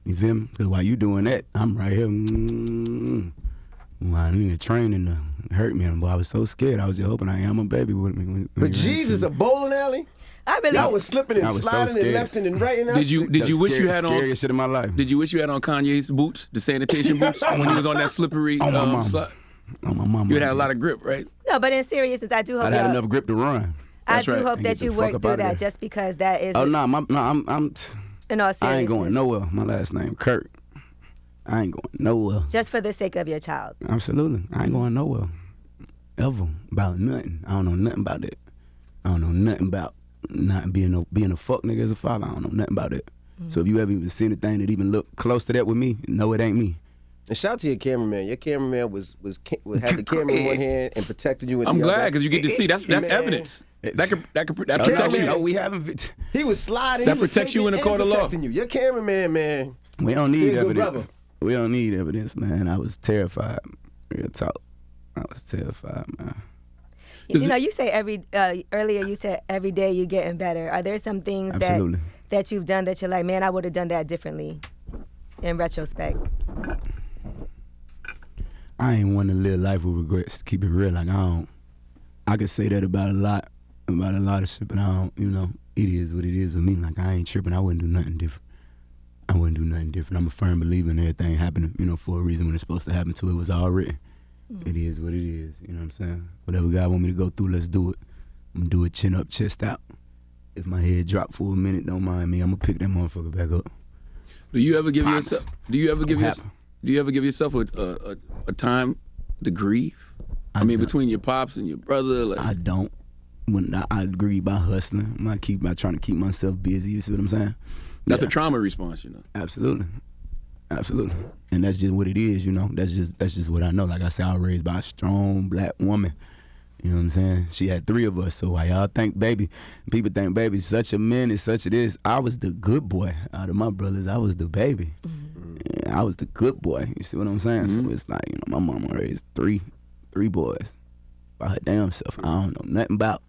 you feel me? Because while you doing that, I'm right here. Well, I need a training to hurt me, boy. I was so scared. I was just hoping I am a baby with me. But Jesus, a bowling alley? I really. I was slipping and sliding and left and right. Did you wish you had on scariest shit in my life? Did you wish you had on Kanye's boots, the sanitation boots, when he was on that slippery slide? On my mama. You had a lot of grip, right? No, but in seriousness, I do hope. I had enough grip to run. I That's do right. hope And that get the you fuck work up through outta that, there. just because that is. Oh I'm. In all seriousness. I ain't going nowhere. My last name Kurt. I ain't going nowhere. Just for the sake of your child. Absolutely. I ain't going nowhere. Ever. About nothing. I don't know nothing about that. I don't know nothing about not being a fuck nigga as a father. I don't know nothing about that. So if you ever even seen anything that even look close to that with me, no, it ain't me. And shout out to your cameraman. Your cameraman had the camera in one hand and protected you in the I'm other. glad because you get to see. That's evidence. That protects you. No, we haven't. He was sliding. That he was protects you in the taking court of and law. protecting you. Your cameraman, man. We don't He need a good evidence. brother. We don't need evidence, man. I was terrified. Real talk. I was terrified, man. You say earlier you said every day you're getting better. Are there some things Absolutely. that you've done that you're like, man, I would have done that differently in retrospect? I ain't want to live life with regrets. To keep it real, like I could say that about a lot of shit, but I don't. It is what it is with me. Like I ain't tripping. I wouldn't do nothing different. I'm a firm believer in everything happening, for a reason when it's supposed to happen to it was all written. It is what it is. You know what I'm saying? Whatever God want me to go through, let's do it. I'm gonna do it chin up, chest out. If my head drop for a minute, don't mind me. I'm gonna pick that motherfucker back up. Do you ever give Promise. yourself? Do you ever It's give gonna yourself? Do you ever give yourself a time to grieve? I mean, don't. between your pops and your brother, like I don't. When I grieve by hustling, I'm trying to keep myself busy. You see what I'm saying? that's Yeah. a trauma response, Absolutely. And that's just what it is, That's just what I know. Like I said, I was raised by a strong black woman. You know what I'm saying? She had 3 of us. So why y'all think people think baby's such a menace, such a this. I was the good boy out of my brothers. I was the baby. I was the good boy. You see what I'm saying? So it's like, you know, my mama raised three boys by her damn self. I don't know nothing about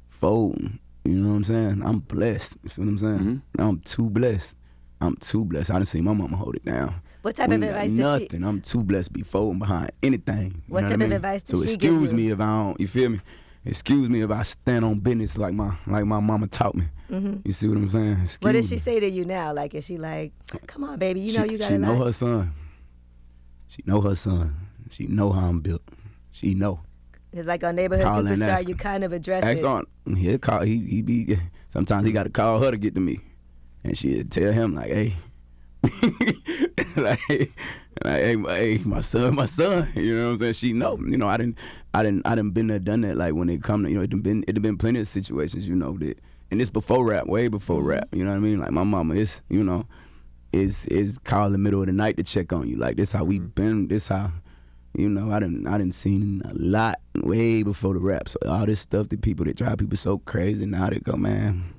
folding. You know what I'm saying? I'm blessed. You see what I'm saying? I'm too blessed. I done seen my mama hold it down. What type of advice did she? Nothing. I'm too blessed to be folding behind anything. What type of advice did she give you? So excuse me if I don't. You feel me? Excuse me if I stand on business like my mama taught me. You see what I'm saying? What does she say to you now? Like, is she like, come on, baby, you know you gotta She know her son. She know her son. She know how I'm built. She know. It's like on Neighborhood Superstar, you kind of address it. On. He be, sometimes he got to call her to get to me. And she'd tell him, like, hey, hey, my son. You know what I'm saying? She know. You know, I done been there, done that. Like, when it come to, you know, it been plenty of situations, you know, that, and it's before rap, way before rap. You know what I mean? Like, my mama is, you know, is call in the middle of the night to check on you. Like, this how we been, this how, you know, I done seen a lot way before the rap. So all this stuff that people that drive people so crazy now, they go, man.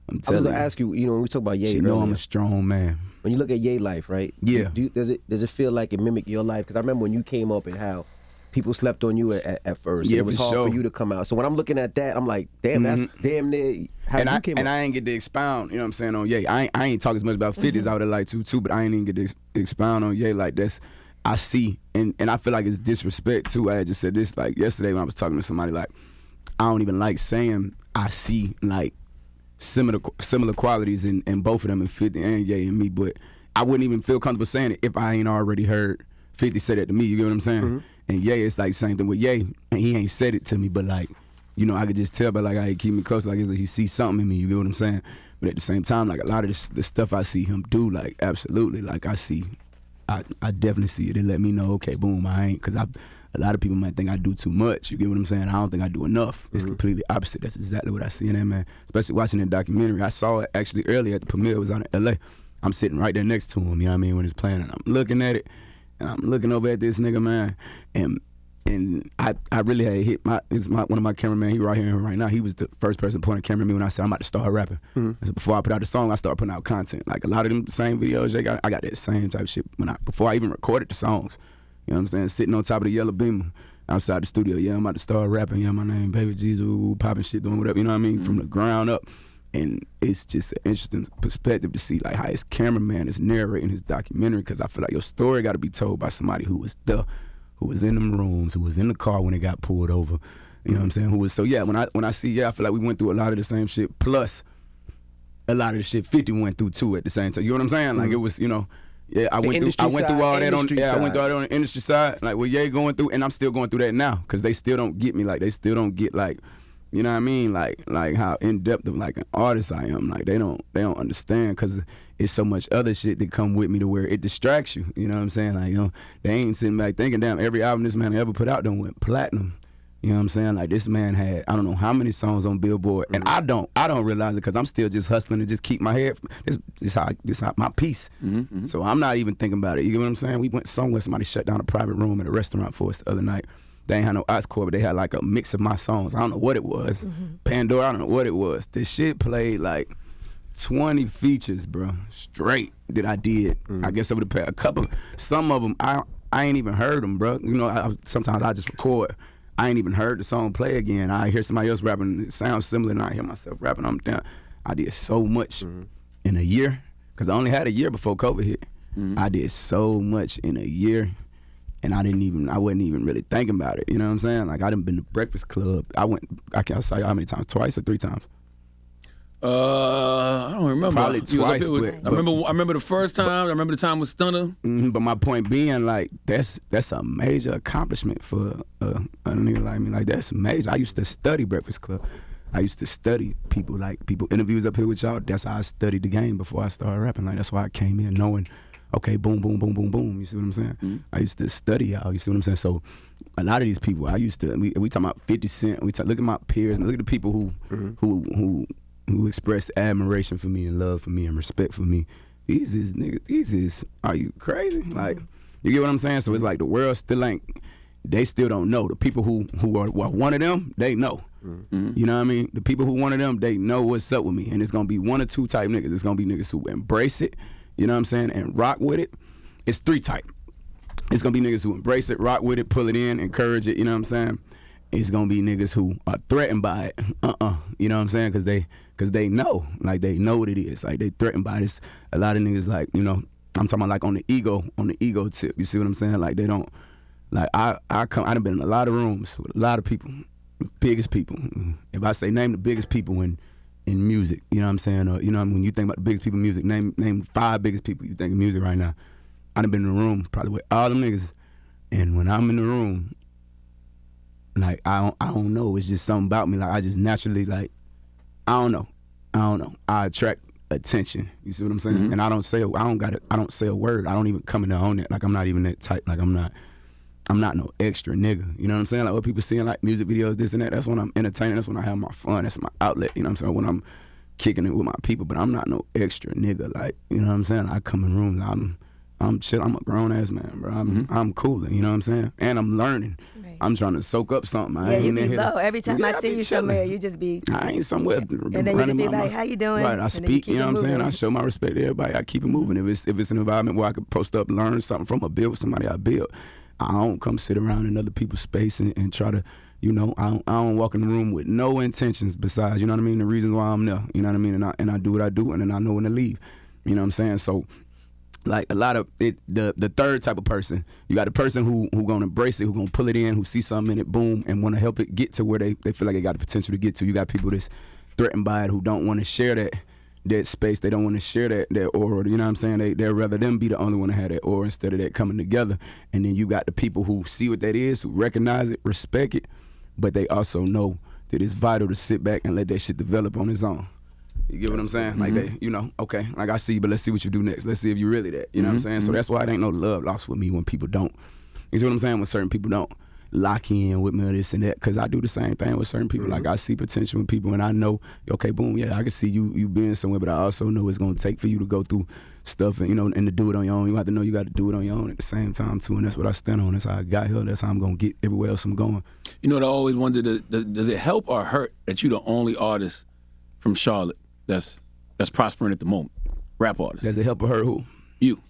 I'm telling you. I was gonna ask you, you know, when we talk about Ye, she know I'm a strong man. When you look at Ye life, right? Yeah. Does it feel like it mimic your life? Because I remember when you came up and how people slept on you at first. Yeah, it was hard for you to come out. So when I'm looking at that, I'm like, damn, that's damn near how you came up. And I ain't get to expound, you know what I'm saying, on Ye. I ain't talk as much about 50 as I would have liked to, but I ain't even get to expound on Ye like that's. I see, and I feel like it's disrespect too. I had just said this like yesterday when I was talking to somebody, like, I don't even like saying I see like similar qualities in both of them, in 50 and Ye and me, but I wouldn't even feel comfortable saying it if I ain't already heard 50 say that to me, you get what I'm saying? And Ye, it's like same thing with Ye, and he ain't said it to me, but like, you know, I could just tell by like how he keep me close, like he sees something in me, you get what I'm saying? But at the same time, like a lot of the stuff I see him do, like absolutely, like I definitely see it. It let me know, okay, boom, I ain't, because a lot of people might think I do too much. You get what I'm saying? I don't think I do enough. It's completely opposite. That's exactly what I see in that man. Especially watching that documentary. I saw it actually earlier at the premiere. It was out in LA. I'm sitting right there next to him, you know what I mean, when it's playing, and I'm looking at it, and I'm looking over at this nigga, man, and I really had hit one of my cameramen, he right here right now, he was the first person pointing the camera at me when I said I'm about to start rapping. So before I put out the song, I started putting out content. Like a lot of them same videos, I got that same type of shit before I even recorded the songs. You know what I'm saying? Sitting on top of the yellow beamer outside the studio. Yeah, I'm about to start rapping. Yeah, my name Baby Jesus, popping shit, doing whatever. You know what I mean? From the ground up. And it's just an interesting perspective to see like how his cameraman is narrating his documentary, because I feel like your story got to be told by somebody who was in them rooms, who was in the car when it got pulled over. You know what I'm saying? So yeah, when I see, I feel like we went through a lot of the same shit, plus a lot of the shit 50 went through too at the same time. You know what I'm saying? Like it was, you know. Yeah, I went through all that on the industry side, like what Ye going through, and I'm still going through that now, because they still don't get me, like they still don't get like, you know what I mean, like how in depth of like an artist I am, like they don't understand, because it's so much other shit that come with me to where it distracts you. You know what I'm saying? Like, you know, they ain't sitting back thinking, damn, every album this man ever put out done went platinum. You know what I'm saying? Like this man had, I don't know how many songs on Billboard, and I don't realize it because I'm still just hustling to just keep my head. This how my peace. So I'm not even thinking about it. You get what I'm saying? We went somewhere, somebody shut down a private room at a restaurant for us the other night. They ain't had no aux cord, but they had like a mix of my songs. I don't know what it was. Pandora, I don't know what it was. This shit played like 20 features, bro, straight that I did. I guess over the past some of them I ain't even heard them, bro. You know, sometimes I just record. I ain't even heard the song play again. I hear somebody else rapping, it sounds similar, and I hear myself rapping. I'm down. I did so much in a year, because I only had a year before COVID hit. I did so much in a year, and I wasn't even really thinking about it. You know what I'm saying? Like I done been to Breakfast Club. I saw you how many times? Twice or 3 times? I don't remember. Probably twice. I remember the first time. I remember the time with Stunner. But my point being, like, that's a major accomplishment for a nigga like me. Like, that's major. I used to study Breakfast Club. I used to study people interviews up here with y'all. That's how I studied the game before I started rapping. Like, that's why I came in knowing, okay, boom, boom, boom, boom, boom. You see what I'm saying? I used to study y'all. You see what I'm saying? So a lot of these people, we talking about 50 Cent. Look at my peers and look at the people who express admiration for me and love for me and respect for me. These is, are you crazy? Like, you get what I'm saying? So it's like the world they still don't know. The people who are one of them, they know. You know what I mean? The people who one of them, they know what's up with me. And it's going to be one or two type niggas. It's going to be niggas who embrace it, you know what I'm saying, and rock with it, it's 3 type. It's gonna be niggas who embrace it, rock with it, pull it in, encourage it, you know what I'm saying? It's gonna be niggas who are threatened by it, you know what I'm saying? Cause they know, like they know what it is, like they threatened by this. A lot of niggas like, you know, I'm talking about like on the ego tip, you see what I'm saying? Like they don't, like I done been in a lot of rooms with a lot of people, biggest people. If I say name the biggest people in music, you know what I'm saying? Or, you know, when you think about the biggest people in music, name 5 biggest people you think of music right now. I done been in the room probably with all them niggas, and when I'm in the room, like I don't know, it's just something about me. Like I just naturally like, I don't know. I attract attention. You see what I'm saying? And I don't say a word. I don't even come in there on that. Like I'm not even that type. Like I'm not no extra nigga. You know what I'm saying? Like what people seeing like music videos, this and that. That's when I'm entertaining. That's when I have my fun. That's my outlet. You know what I'm saying? When I'm kicking it with my people. But I'm not no extra nigga. Like, you know what I'm saying? I come in rooms. I'm chill. I'm a grown ass man, bro. I'm cooling. You know what I'm saying? And I'm learning. Right. I'm trying to soak up something. Yeah, you be low. Every time I see you somewhere, you just be. I ain't somewhere. And then you just be like, "How you doing?" Right. I speak. You know what I'm saying? I show my respect to everybody. I keep it moving. If it's an environment where I can post up, learn something from, or build with somebody I build, I don't come sit around in other people's space and try to. You know, I don't walk in the room with no intentions besides, you know what I mean, the reasons why I'm there. You know what I mean? And I do what I do, and then I know when to leave. You know what I'm saying? So. Like a lot of it, the third type of person, you got a person who gonna embrace it, who gonna pull it in, who see something in it, boom, and want to help it get to where they feel like they got the potential to get to. You got people that's threatened by it, who don't want to share that space. They don't want to share that aura. You know what I'm saying? They'd rather them be the only one to have that aura instead of that coming together. And then you got the people who see what that is, who recognize it, respect it, but they also know that it's vital to sit back and let that shit develop on its own. You get what I'm saying? Like they, you know, okay, like I see you, but let's see what you do next. Let's see if you really that. You know what I'm saying? So that's why it ain't no love lost with me when people don't. You see what I'm saying? When certain people don't lock in with me or this and that, because I do the same thing with certain people. Like I see potential in people, and I know, okay, boom, yeah, I can see you being somewhere, but I also know it's gonna take for you to go through stuff and, you know, and to do it on your own. You have to know you got to do it on your own at the same time too, and that's what I stand on. That's how I got here. That's how I'm gonna get everywhere else I'm going. You know what I always wondered, does it help or hurt that you the only artist from Charlotte that's prospering at the moment, rap artist? Does it help or hurt who? You.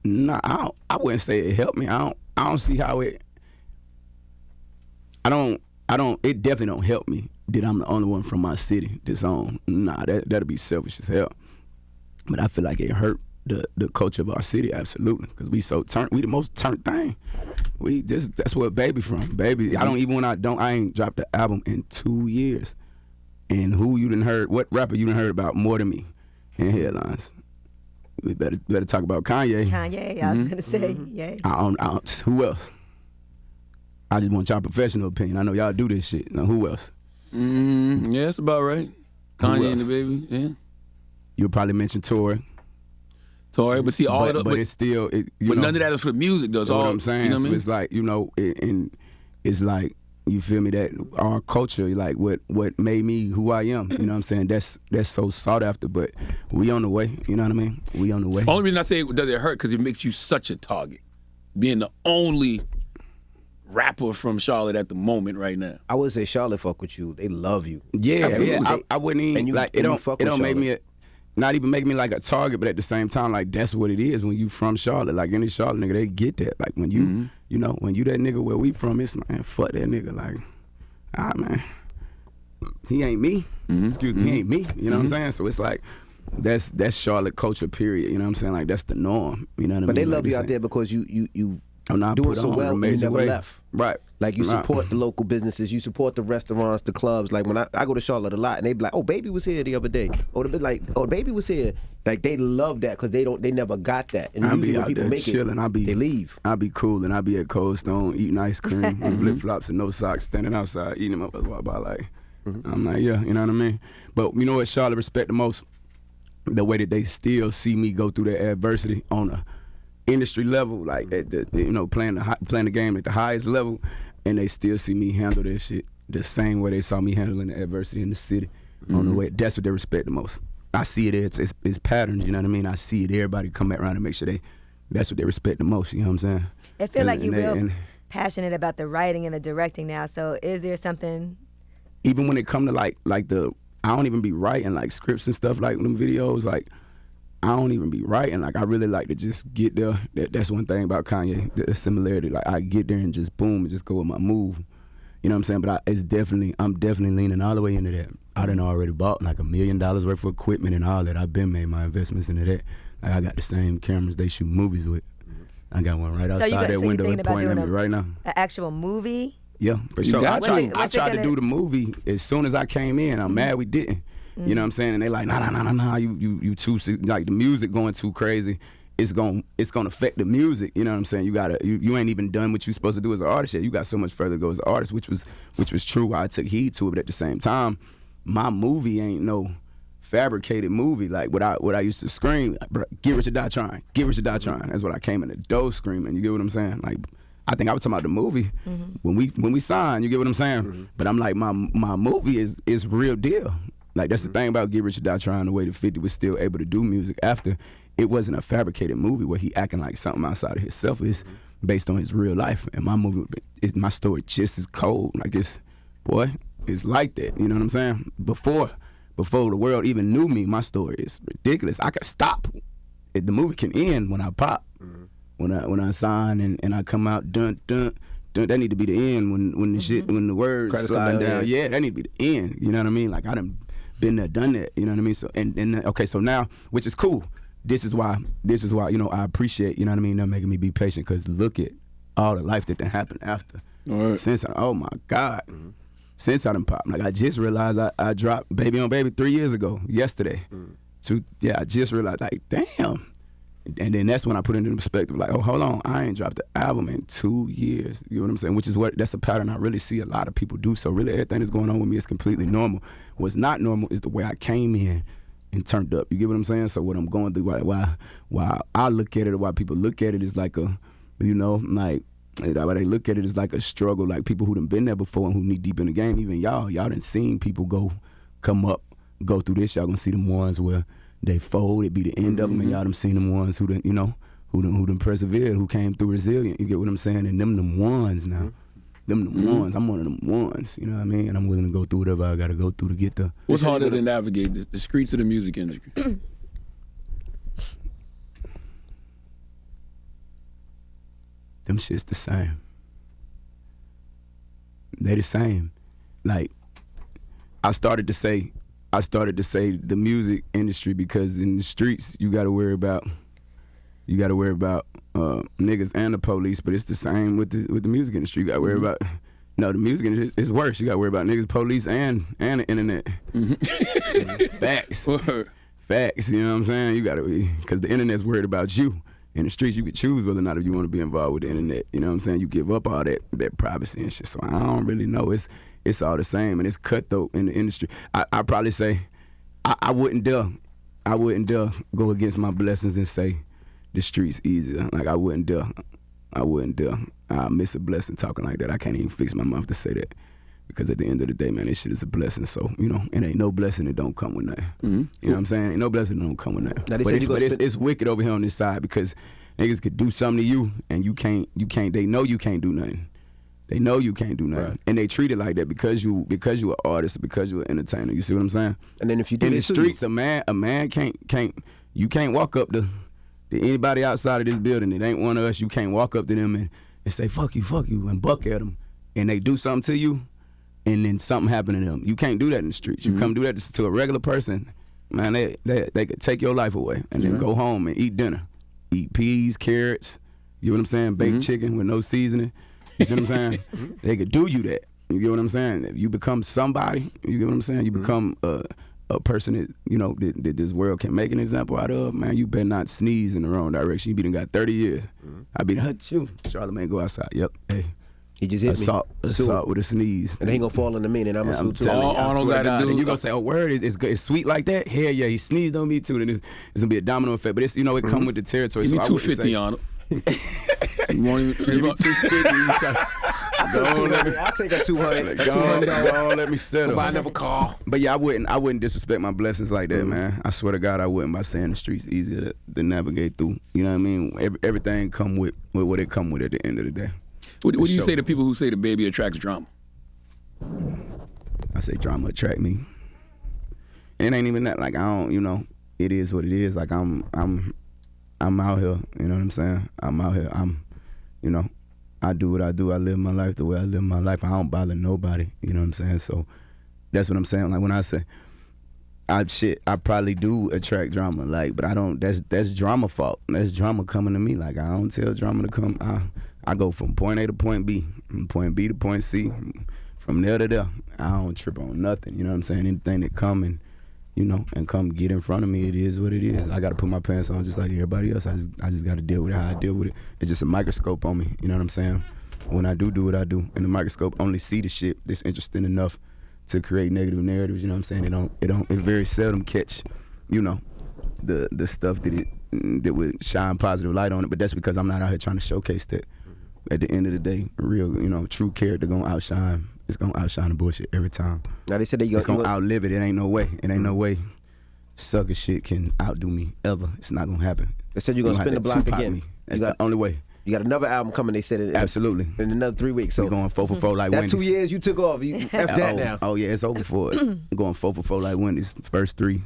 Nah, I wouldn't say it helped me. I don't see how it. It definitely don't help me that I'm the only one from my city that's on. Nah, that'd be selfish as hell. But I feel like it hurt the culture of our city, absolutely, because we the most turned thing. That's where Baby from. Baby, I ain't dropped the album in 2 years. And who you done heard, what rapper you done heard about more than me in headlines? We better talk about Kanye. Kanye, I was gonna say, yeah. Who else? I just want y'all professional opinion. I know y'all do this shit. Now who else? Yeah, that's about right. Kanye and DaBaby, yeah. You'll probably mention Tory, but see all but it's still, none of that is for music, though. That's what I'm saying. You know what I mean? It's like, you know, and it's like, you feel me, that our culture, like what made me who I am, you know what I'm saying? That's so sought after, but we on the way, you know what I mean? We on the way. Only reason I say does it hurt because it makes you such a target, being the only rapper from Charlotte at the moment right now. I would say Charlotte fuck with you. They love you. Yeah. I wouldn't even, like, it don't make me not even make me like a target, but at the same time, like, that's what it is when you from Charlotte. Like, any Charlotte nigga, they get that. Like, when you, you know, when you that nigga where we from, it's, man, fuck that nigga. Like, man, he ain't me. Excuse me, he ain't me. You know what I'm saying? So it's like, that's Charlotte culture, period. You know what I'm saying? Like, that's the norm. You know what I mean? But they love you out there because you doing so well and you never left. Right. Like, you support the local businesses, you support the restaurants, the clubs. Like, when I go to Charlotte a lot, and they be like, "Oh, Baby was here the other day." Or they be like, "Oh, Baby was here." Like, they love that because they never got that. And I be usually when out people there make chilling. they leave. I be cool, and I be at Cold Stone eating ice cream with flip flops and no socks, standing outside eating them up as walk by. Like, I'm like, yeah, you know what I mean. But you know what Charlotte respect the most? The way that they still see me go through that adversity on a industry level, like at the, you know, playing the game at the highest level, and they still see me handle that shit the same way they saw me handling the adversity in the city. On the way, that's what they respect the most. I see it, it's patterns, you know what I mean? I see it, everybody come back around and make sure that's what they respect the most, you know what I'm saying? I feel like you're real passionate about the writing and the directing now, so is there something? Even when it come to like the, I don't even be writing like scripts and stuff like them videos, like I don't even be writing. Like, I really like to just get there. That's one thing about Kanye, the similarity. Like, I get there and just boom, and just go with my move. You know what I'm saying? But I'm definitely leaning all the way into that. I done already bought like $1 million worth of equipment and all that. I've been made my investments into that. Like, I got the same cameras they shoot movies with. I got one right outside that window and pointing at me right now. An actual movie? Yeah, for sure. I tried to do the movie as soon as I came in. I'm mad we didn't. You know what I'm saying? And they like, nah, you too, like the music going too crazy. It's gonna affect the music. You know what I'm saying? You ain't even done what you supposed to do as an artist yet. You got so much further to go as an artist, which was true. I took heed to it, but at the same time, my movie ain't no fabricated movie like what I used to scream, like, bro, get rich or die trying, get rich or die trying. That's what I came in the door screaming. You get what I'm saying? Like, I think I was talking about the movie when we signed. You get what I'm saying? But I'm like, my movie is real deal. Like, that's the thing about Get Rich or Die Trying. The way that 50 was still able to do music after, it wasn't a fabricated movie where he acting like something outside of himself. It's based on his real life. And my movie, my story just as cold. Like, it's like that. You know what I'm saying? Before the world even knew me, my story is ridiculous. I could stop. The movie can end when I pop. When I sign and I come out, dun dun dun. That need to be the end when the shit, when the words Credits slide down. yeah. Yeah, that need to be the end. You know what I mean? Like, I done been there, done that. You know what I mean? So and okay, so now, which is cool. This is why I appreciate, you know what I mean, them making me be patient, because look at all the life that done happened after. Right. Oh my God. Since I done popped. Like, I just realized I dropped Baby on Baby 3 years ago, yesterday. I just realized, like, damn. And then that's when I put it into perspective, like, oh, hold on, I ain't dropped the album in 2 years. You know what I'm saying? Which is that's a pattern I really see a lot of people do. So really everything that's going on with me is completely normal. What's not normal is the way I came in and turned up. You get what I'm saying? So what I'm going through, why I look at it, or why people look at it, is like a, you know, like, why they look at it as like a struggle, like people who done been there before and who knee deep in the game. Even y'all done seen people come up, go through this. Y'all gonna see them ones where they fold, it be the end of them, and y'all done seen them ones who done, you know, who done persevered, who came through resilient. You get what I'm saying? And them ones now. Them ones. I'm one of them ones. You know what I mean? And I'm willing to go through whatever I gotta go through to get the. What's harder to navigate, the streets of the music industry? Them shit's the same. They the same. Like, I started to say the music industry, because in the streets you gotta worry about niggas and the police, but it's the same with the music industry. You gotta worry about the music industry is worse. You gotta worry about niggas, police, and the internet. Facts. Facts, you know what I'm saying? You gotta, because the internet's worried about you. In the streets, you could choose whether or not if you want to be involved with the internet. You know what I'm saying? You give up all that privacy and shit. So I don't really know. It's all the same, and it's cutthroat in the industry. I probably say I wouldn't dare go against my blessings and say the streets easy. Like, I wouldn't dare. I miss a blessing talking like that. I can't even fix my mouth to say that, because at the end of the day, man, this shit is a blessing. So, you know, it ain't no blessing that don't come with nothing. You know what I'm saying? Ain't no blessing that don't come with nothing. But it's wicked over here on this side, because niggas could do something to you and you can't. They know you can't do nothing. They know you can't do nothing, right. And they treat it like that because you an artist, because you an entertainer. You see what I'm saying? And then if you do in the streets, a man can't. You can't walk up to anybody outside of this building that ain't one of us. You can't walk up to them and say fuck you, and buck at them, and they do something to you, and then something happen to them. You can't do that in the streets. You come do that to a regular person, man. They could take your life away and then go home and eat dinner, eat peas, carrots. You know what I'm saying? Baked chicken with no seasoning. You see what I'm saying? They could do you that. You get what I'm saying? If you become somebody, you get what I'm saying? You become a person that, you know, that this world can make an example out of, man, you better not sneeze in the wrong direction. You be done got 30 years. I be done, you. Charlamagne go outside. Yep. Hey. He just hit assault with a sneeze. And he gonna fall in the mean, and I'm gonna sue too. All gotta do. And you gonna say, oh, word, it's sweet like that? Hell yeah, he sneezed on me too. Then it's gonna be a domino effect. But it's, you know, it come with the territory. Give me so 250 on it. You won't even give me 250. I'll take a 200. Go let me settle. I never call. But yeah, I wouldn't disrespect my blessings like that, man. I swear to God, I wouldn't, by saying the streets easier to navigate through. You know what I mean? Everything come with what it come with at the end of the day. What do you say to people who say DaBaby attracts drama? I say drama attract me. It ain't even that. Like, I don't, you know, it is what it is. Like I'm out here. You know what I'm saying? I'm out here. You know, I do what I do. I live my life the way I live my life. I don't bother nobody. You know what I'm saying? So that's what I'm saying. Like when I say I probably do attract drama. Like, but I don't. That's drama fault. That's drama coming to me. Like I don't tell drama to come. I go from point A to point B, from point B to point C, from there to there. I don't trip on nothing. You know what I'm saying? Anything that come and, you know, and come get in front of me, it is what it is. I got to put my pants on just like everybody else. I just got to deal with it how I deal with it. It's just a microscope on me. You know what I'm saying? When I do what I do, and the microscope only see the shit that's interesting enough to create negative narratives. You know what I'm saying? It very seldom catch, you know, the stuff that would shine positive light on it. But that's because I'm not out here trying to showcase that. At the end of the day, real, you know, true character gonna outshine. It's gonna outshine the bullshit every time. Now they said that it's gonna outlive it. It ain't no way. It ain't no way. Sucker shit can outdo me ever. It's not gonna happen. They said you're gonna spin the block again. That's the only way. You got another album coming. They said it absolutely in another 3 weeks. So we're going 4 for 4 like Wendy's. That 2 years you took off. You F that now. Oh yeah, it's over for it. I'm going 4 for 4 like Wendy's. First 3,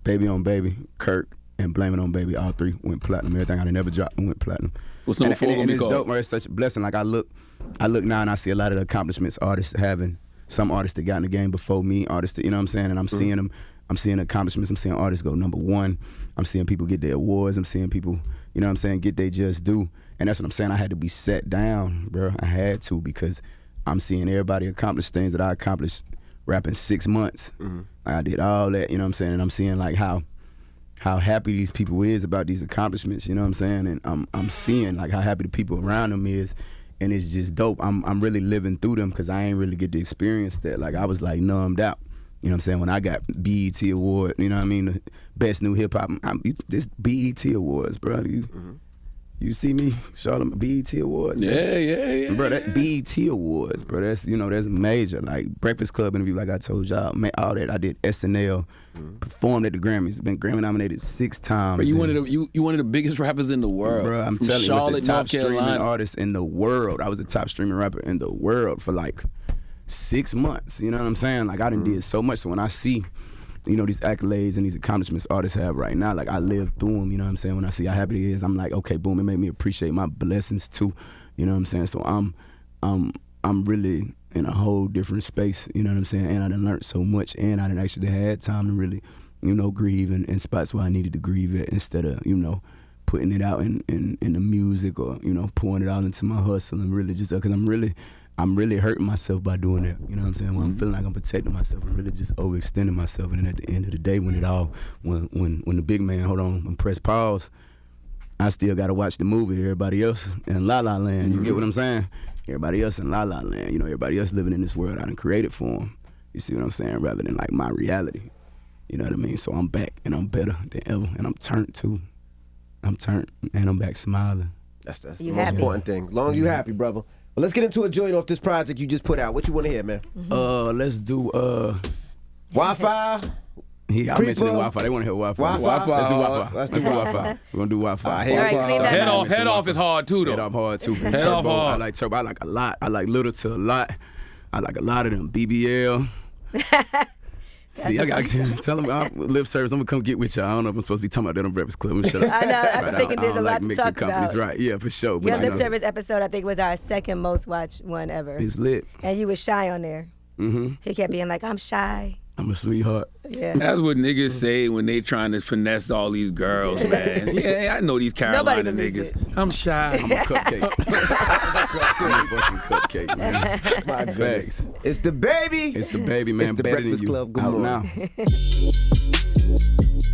Baby on Baby, Kirk, and Blame It on Baby. All 3 went platinum. Everything I done never dropped went platinum. What's number 4 and it's called? dope, man. It's such a blessing. Like I look now and I see a lot of the accomplishments artists having. Some artists that got in the game before me, artists that, you know what I'm saying, and I'm seeing them. I'm seeing accomplishments. I'm seeing artists go number 1. I'm seeing people get their awards. I'm seeing people, you know what I'm saying, get their just due. And that's what I'm saying. I had to be set down, bro. I had to, because I'm seeing everybody accomplish things that I accomplished rapping 6 months. I did all that, you know what I'm saying, and I'm seeing like how happy these people is about these accomplishments, you know what I'm saying, and I'm seeing like how happy the people around them is, and it's just dope. I'm really living through them because I ain't really get to experience that. Like I was like numbed out, you know what I'm saying, when I got BET Award, you know what I mean, the best new hip hop. This BET Awards, bro. You see me, Charlamagne, BET Awards. Yeah. Bro, that BET Awards, bro, that's, you know, that's major. Like Breakfast Club interview, like I told y'all, all that. I did SNL, performed at the Grammys, been Grammy nominated 6 times. But you one of the biggest rappers in the world. Bro, I'm from telling you, I was Charlotte, the top North streaming Carolina. artist in the world. I was the top streaming rapper in the world for like 6 months. You know what I'm saying? Like I done did so much. So when I see, you know, these accolades and these accomplishments artists have right now, like I live through them, you know what I'm saying? When I see how happy it is, I'm like, okay, boom, it made me appreciate my blessings too, you know what I'm saying? So I'm really in a whole different space, you know what I'm saying? And I done learned so much, and I done actually had time to really, you know, grieve in spots where I needed to grieve at, instead of, you know, putting it out in the music, or, you know, pouring it out into my hustle, and really just, because I'm really hurting myself by doing that. You know what I'm saying? When I'm feeling like I'm protecting myself, I'm really just overextending myself. And then at the end of the day, when the big man, when press pause, I still got to watch the movie. Everybody else in La La Land. You get what I'm saying? Everybody else in La La Land. You know, everybody else living in this world I done created for them. You see what I'm saying? Rather than like my reality. You know what I mean? So I'm back, and I'm better than ever, and I'm turned too. I'm turned, and I'm back smiling. That's the You most happy? important thing. Long you happy, brother. Well, let's get into a joint off this project you just put out. What you want to hear, man? Let's do Wi-Fi. Yeah, I mentioned Wi-Fi. They want to hear Wi-Fi. Wi-Fi? Let's do Wi-Fi. Let's do Wi-Fi. We're gonna do Wi-Fi. All right, All right, clean that up. Head off is hard too, though. Head off hard too. Head Turbo, off hard. I like Turbo. I like a lot. I like Little to a lot. I like a lot of them. BBL. See, I got to tell them lip service. I'm gonna come get with y'all. I don't know if I'm supposed to be talking about that on Breakfast Club. Shut up. I know. I was Right, thinking there's a don't lot like to mixing talk companies. about. Right? Yeah, for sure. Your But lip service episode, I think, was our second most watched one ever. It's lit. And you was shy on there. He kept being like, I'm shy. I'm a sweetheart. Yeah. That's what niggas say when they trying to finesse all these girls, man. Yeah, I know these Carolina Nobody believes niggas. I'm shy. I'm a cupcake. I'm a fucking cupcake, man. My goodness. Facts. It's the baby. It's the baby, man. It's the Better Breakfast than you. Club. Good Out morning. now.